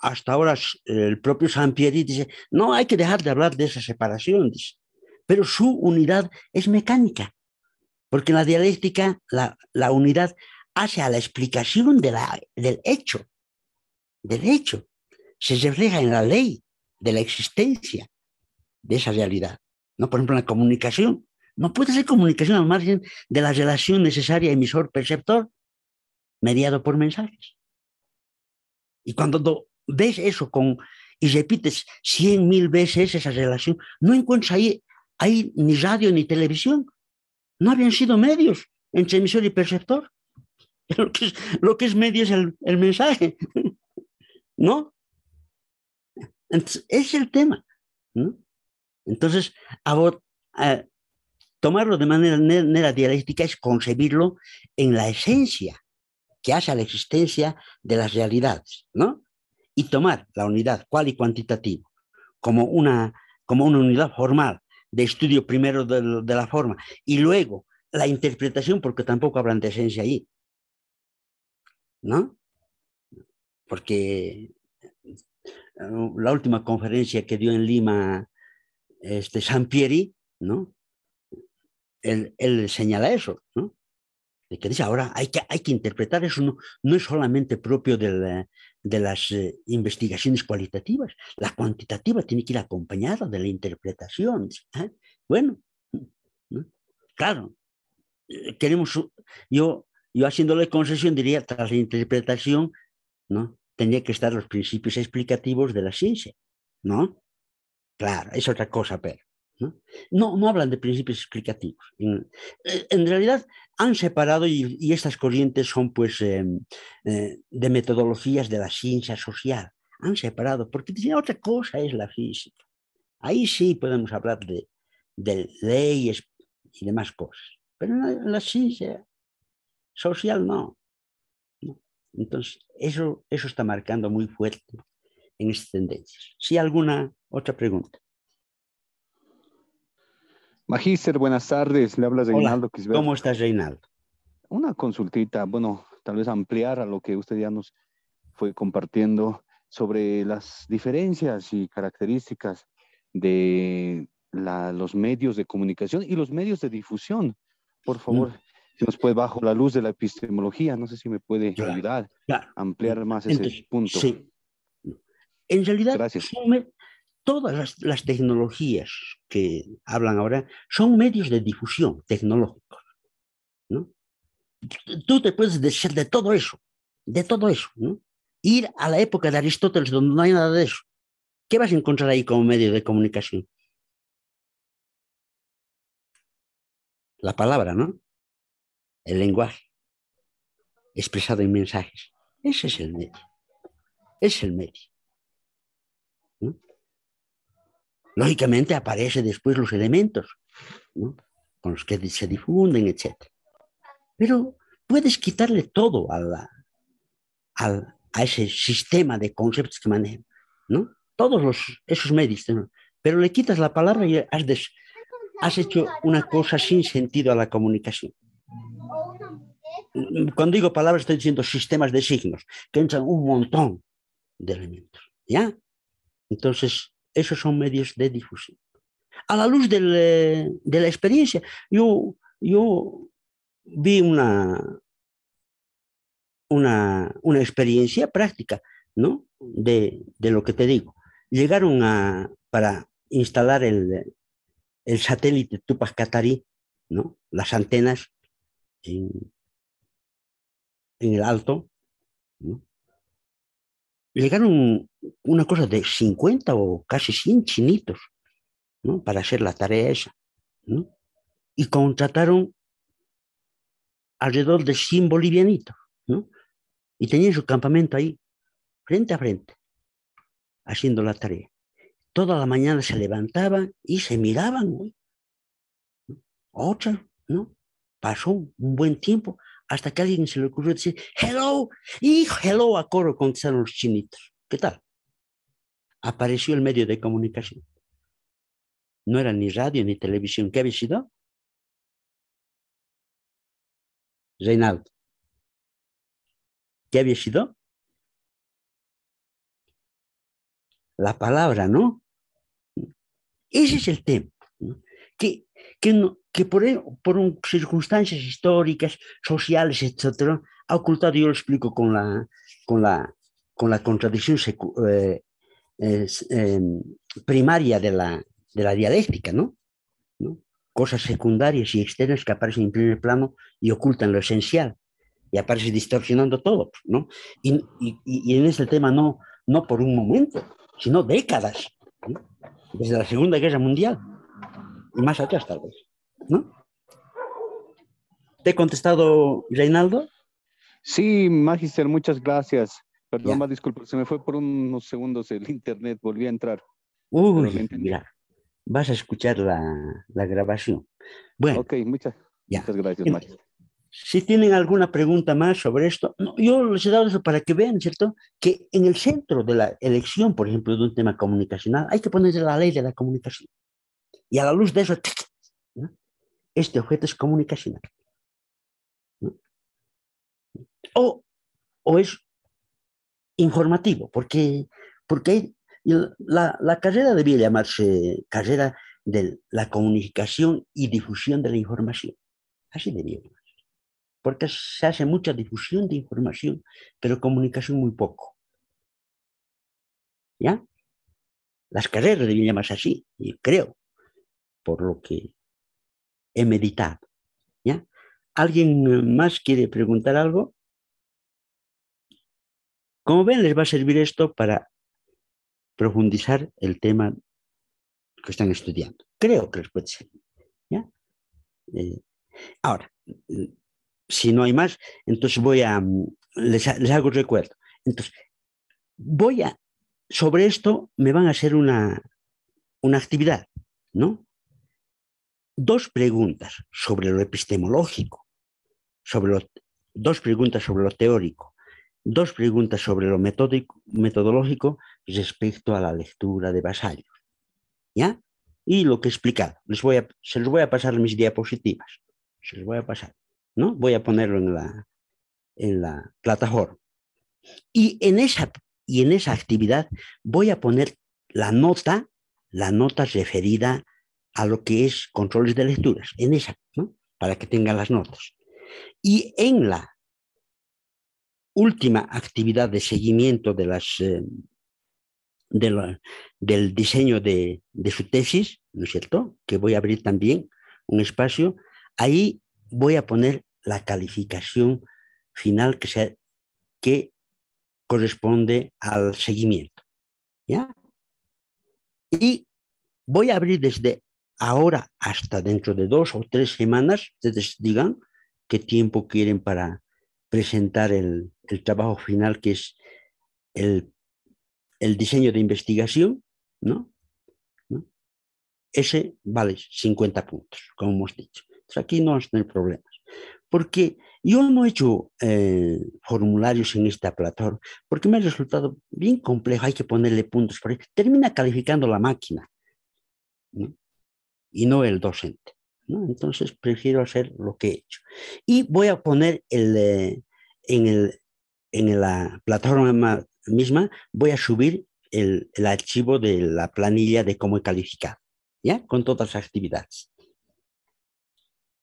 hasta ahora el propio Sampieri dice, no, hay que dejar de hablar de esa separación, dice. Pero su unidad es mecánica, porque en la dialéctica la unidad hace a la explicación del hecho, se refleja en la ley de la existencia de esa realidad, ¿no? Por ejemplo, en la comunicación, no puede ser comunicación al margen de la relación necesaria emisor-perceptor mediado por mensajes. Y cuando ves eso y repites 100.000 veces esa relación, no encuentras ahí ni radio ni televisión. No habían sido medios entre emisor y perceptor. Lo que es medio es el mensaje, ¿no? Entonces, ese es el tema, ¿no? Entonces, tomarlo de manera dialéctica es concebirlo en la esencia que hace a la existencia de las realidades, ¿no? Y tomar la unidad cual y cuantitativo como una unidad formal de estudio primero de la forma y luego la interpretación, porque tampoco hablan de esencia ahí, ¿no? Porque la última conferencia que dio en Lima Sampieri, ¿no? Él señala eso, ¿no? De que dice, ahora hay que interpretar eso, no es solamente propio de las investigaciones cualitativas, la cuantitativa tiene que ir acompañada de la interpretación. ¿Eh? Bueno, ¿no? Claro, yo haciéndole concesión diría, tras la interpretación, ¿no? Tendría que estar los principios explicativos de la ciencia, ¿no? Claro, es otra cosa, pero no hablan de principios explicativos. En realidad han separado y estas corrientes son pues de metodologías de la ciencia social. Han separado, porque otra cosa es la física. Ahí sí podemos hablar de leyes y demás cosas, pero en la ciencia social no. Entonces, eso está marcando muy fuerte en estas tendencias. ¿Sí alguna otra pregunta? Magíster, buenas tardes. Le habla Reinaldo Hola, ¿cómo estás, Reinaldo? Una consultita, bueno, tal vez ampliar a lo que usted ya nos fue compartiendo sobre las diferencias y características de los medios de comunicación y los medios de difusión. Por favor, Si nos puede, bajo la luz de la epistemología, no sé si me puede Claro, ayudar claro. a ampliar más Entonces, ese punto. sí. En realidad, Gracias. todas las tecnologías que hablan ahora son medios de difusión tecnológicos, ¿no? Tú te puedes decir de todo eso, ¿no? Ir a la época de Aristóteles donde no hay nada de eso. ¿Qué vas a encontrar ahí como medio de comunicación? La palabra, ¿no? El lenguaje, expresado en mensajes. Ese es el medio. Es el medio, ¿no? Lógicamente aparecen después los elementos, ¿no? Con los que se difunden, etc. Pero puedes quitarle todo a ese sistema de conceptos que manejan, ¿no? Esos medios, ¿no? Pero le quitas la palabra y has hecho una cosa sin sentido a la comunicación. Cuando digo palabras estoy diciendo sistemas de signos, que entran un montón de elementos, ¿ya? Entonces, esos son medios de difusión. A la luz de la experiencia, yo vi una experiencia práctica, ¿no? De lo que te digo. Llegaron para instalar el satélite Tupac Katari, ¿no? Las antenas en el alto, ¿no? Llegaron una cosa de 50 o casi 100 chinitos, ¿no? Para hacer la tarea esa, ¿no? Y contrataron alrededor de 100 bolivianitos, ¿no? Y tenían su campamento ahí, frente a frente, haciendo la tarea. Toda la mañana se levantaban y se miraban, ¿no? Otra, ¿no? Pasó un buen tiempo hasta que a alguien se le ocurrió decir, hello, y hello a coro contestaron los chinitos. ¿Qué tal? Apareció el medio de comunicación. No era ni radio ni televisión. ¿Qué había sido? Reinaldo. ¿Qué había sido? La palabra, ¿no? Ese es el tema, ¿no? Que por circunstancias históricas, sociales, etcétera, ha ocultado, yo lo explico con la contradicción primaria de la dialéctica, ¿no? ¿No? Cosas secundarias y externas que aparecen en primer plano y ocultan lo esencial, y aparece distorsionando todo, ¿no? Y en ese tema no por un momento, sino décadas, ¿no? Desde la Segunda Guerra Mundial y más atrás tal vez, ¿no? ¿Te he contestado, Reinaldo? Sí, Magister, muchas gracias. Perdón, Ya. disculpa, se me fue por unos segundos el internet, volví a entrar. Pero le Uy, entendí. mira, vas a escuchar la grabación. Bueno, Ok, muchas ya. gracias, Magister. Si tienen alguna pregunta más sobre esto, no, yo les he dado eso para que vean, ¿cierto? Que en el centro de la elección, por ejemplo, de un tema comunicacional, hay que ponerse la ley de la comunicación. Y a la luz de eso, ¿no? Este objeto es comunicacional, ¿no? O es informativo, porque la carrera debía llamarse carrera de la comunicación y difusión de la información. Así debía llamarse. Porque se hace mucha difusión de información, pero comunicación muy poco. ¿Ya? Las carreras debían llamarse así, y creo, por lo que he meditado. ¿Ya? ¿Alguien más quiere preguntar algo? Como ven, les va a servir esto para profundizar el tema que están estudiando. Creo que les puede servir. ¿Ya? Ahora, si no hay más, entonces les hago recuerdo. Entonces, sobre esto me van a hacer una actividad, ¿no? 2 preguntas sobre lo epistemológico, 2 preguntas sobre lo teórico, 2 preguntas sobre lo metodológico respecto a la lectura de Vasallos, ¿ya? Y lo que he explicado, se los voy a pasar mis diapositivas, se los voy a pasar, ¿no? Voy a ponerlo en la plataforma. Y en esa actividad voy a poner la nota referida a lo que es controles de lecturas, en esa, ¿no? Para que tengan las notas. Y en la última actividad de seguimiento de del diseño de su tesis, ¿no es cierto? Que voy a abrir también un espacio, ahí voy a poner la calificación final que corresponde al seguimiento, ¿ya? Y voy a abrir desde ahora hasta dentro de 2 o 3 semanas, ustedes digan qué tiempo quieren para presentar el trabajo final, que es el diseño de investigación, ¿no? Ese vale 50 puntos, como hemos dicho. Entonces aquí no vamos a tener problemas. Porque yo no he hecho formularios en esta plataforma, porque me ha resultado bien complejo, hay que ponerle puntos por ahí. Termina calificando la máquina, ¿no? Y no el docente, ¿no? Entonces prefiero hacer lo que he hecho. Y voy a poner en la plataforma misma, voy a subir el archivo de la planilla de cómo he calificado, ¿ya? Con todas las actividades.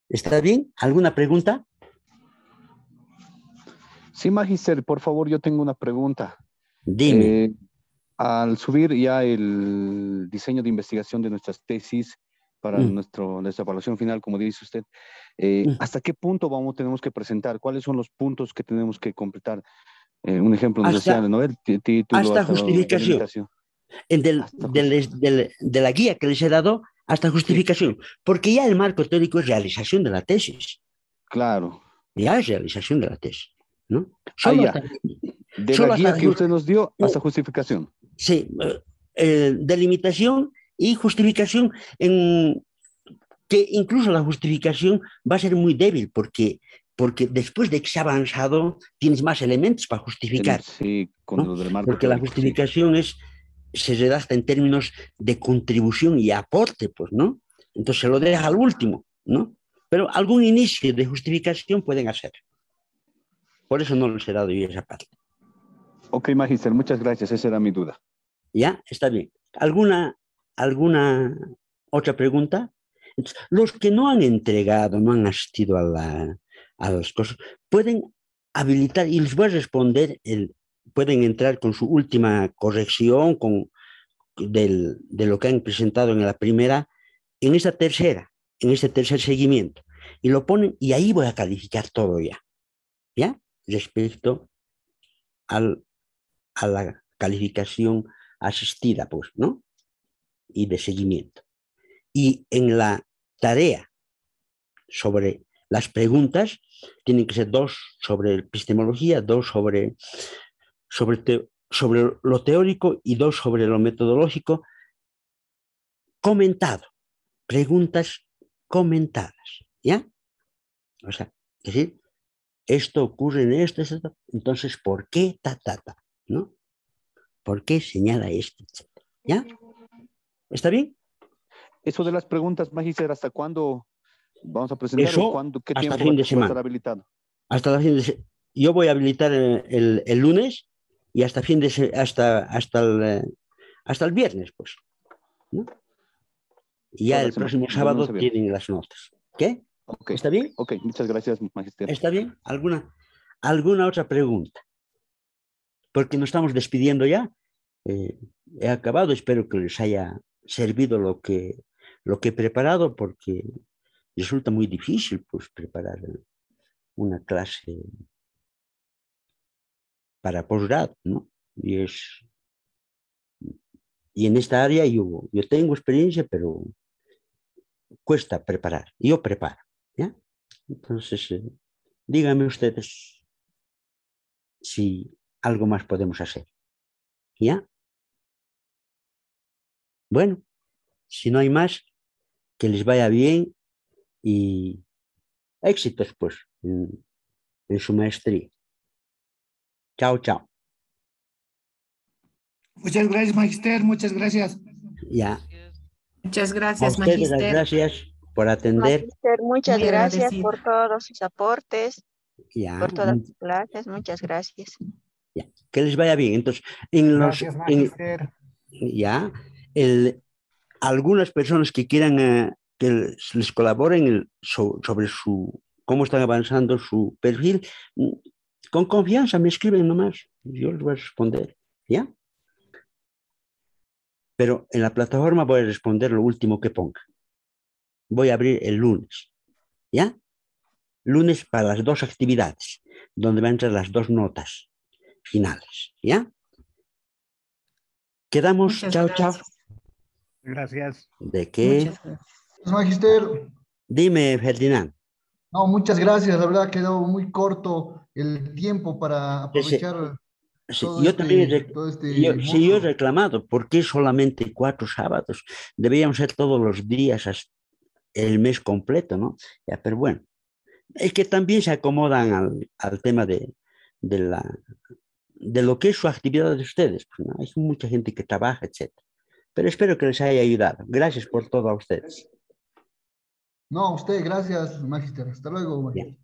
¿Está bien? ¿Alguna pregunta? Sí, Magister, por favor, yo tengo una pregunta. Dime. Al subir ya el diseño de investigación de nuestras tesis para nuestra evaluación final, como dice usted, ¿hasta qué punto tenemos que presentar? ¿Cuáles son los puntos que tenemos que completar? Un ejemplo nos decía, ¿no? El título, hasta justificación. De la guía que les he dado, hasta justificación. Sí. Porque ya el marco teórico es realización de la tesis. Claro. Ya es realización de la tesis, ¿no? Solo de la guía que usted nos dio hasta justificación. Sí, delimitación y justificación, que incluso la justificación va a ser muy débil porque después de que se ha avanzado tienes más elementos para justificar. Sí, con ¿no? lo del marco porque teórico, la justificación se redacta en términos de contribución y aporte, pues, ¿no? Entonces se lo deja al último, ¿no? Pero algún inicio de justificación pueden hacer. Por eso no les he dado yo esa parte. Ok, Magister, muchas gracias. Esa era mi duda. Ya, está bien. ¿Alguna otra pregunta? Entonces, los que no han entregado, no han asistido a las cosas, pueden habilitar y les voy a responder, pueden entrar con su última corrección de lo que han presentado en la primera, en esta tercera, en este tercer seguimiento. Y lo ponen y ahí voy a calificar todo ya, respecto a la calificación asistida, pues, ¿no? Y de seguimiento. Y en la tarea sobre las preguntas, tienen que ser 2 sobre epistemología, 2 sobre lo teórico y 2 sobre lo metodológico, comentado, preguntas comentadas, ¿ya? O sea, es decir, esto ocurre en esto, entonces, ¿por qué ¿no? ¿Por qué señala esto, etcétera? ¿Ya? ¿Está bien? Eso de las preguntas, Magister, ¿hasta cuándo vamos a presentar? Eso, ¿Qué hasta tiempo fin de va a estar semana. habilitado? Hasta la fin de semana. Yo voy a habilitar el lunes y hasta el viernes, pues, ¿no? Y ya el próximo sábado tienen las notas. ¿Qué? Okay. ¿Está bien? Ok, muchas gracias, Magister. ¿Está bien? ¿Alguna otra pregunta? Porque nos estamos despidiendo ya. He acabado, espero que les haya servido lo que he preparado, porque resulta muy difícil, pues, preparar una clase para posgrado, ¿no? Y en esta área yo tengo experiencia, pero cuesta preparar. Yo preparo, ¿ya? Entonces, díganme ustedes si algo más podemos hacer, ¿ya? Bueno, si no hay más, que les vaya bien y éxitos, pues, en su maestría. Chao, chao. Muchas gracias, Magister. Muchas gracias. Ya. Muchas gracias, A ustedes Magister. las gracias por atender. Magister, muchas Muy gracias agradecida. por todos sus aportes, Ya. por todas las clases. Muchas gracias. Ya. Que les vaya bien. Entonces, Gracias, Magister. ya, algunas personas que quieran que les colaboren sobre su cómo están avanzando su perfil. Con confianza me escriben nomás, yo les voy a responder, ¿ya? Pero en la plataforma voy a responder lo último que ponga. Voy a abrir el lunes, ¿ya? Lunes para las 2 actividades, donde van a entrar las 2 notas finales, ¿ya? Quedamos, Muchas chao, gracias. chao. Gracias. ¿De qué? Muchas gracias. Magister, Dime, Ferdinand. no, muchas gracias. La verdad quedó muy corto el tiempo para aprovechar Sí, todo yo también todo este sí, yo he módulo. reclamado, ¿por qué solamente 4 sábados? Deberían ser todos los días el mes completo, ¿no? Ya, pero bueno, es que también se acomodan al tema de lo que es su actividad de ustedes, pues, ¿no? Hay mucha gente que trabaja, etc. Pero espero que les haya ayudado. Gracias por todo a ustedes. No, a usted, gracias, Magister. Hasta luego. Bien.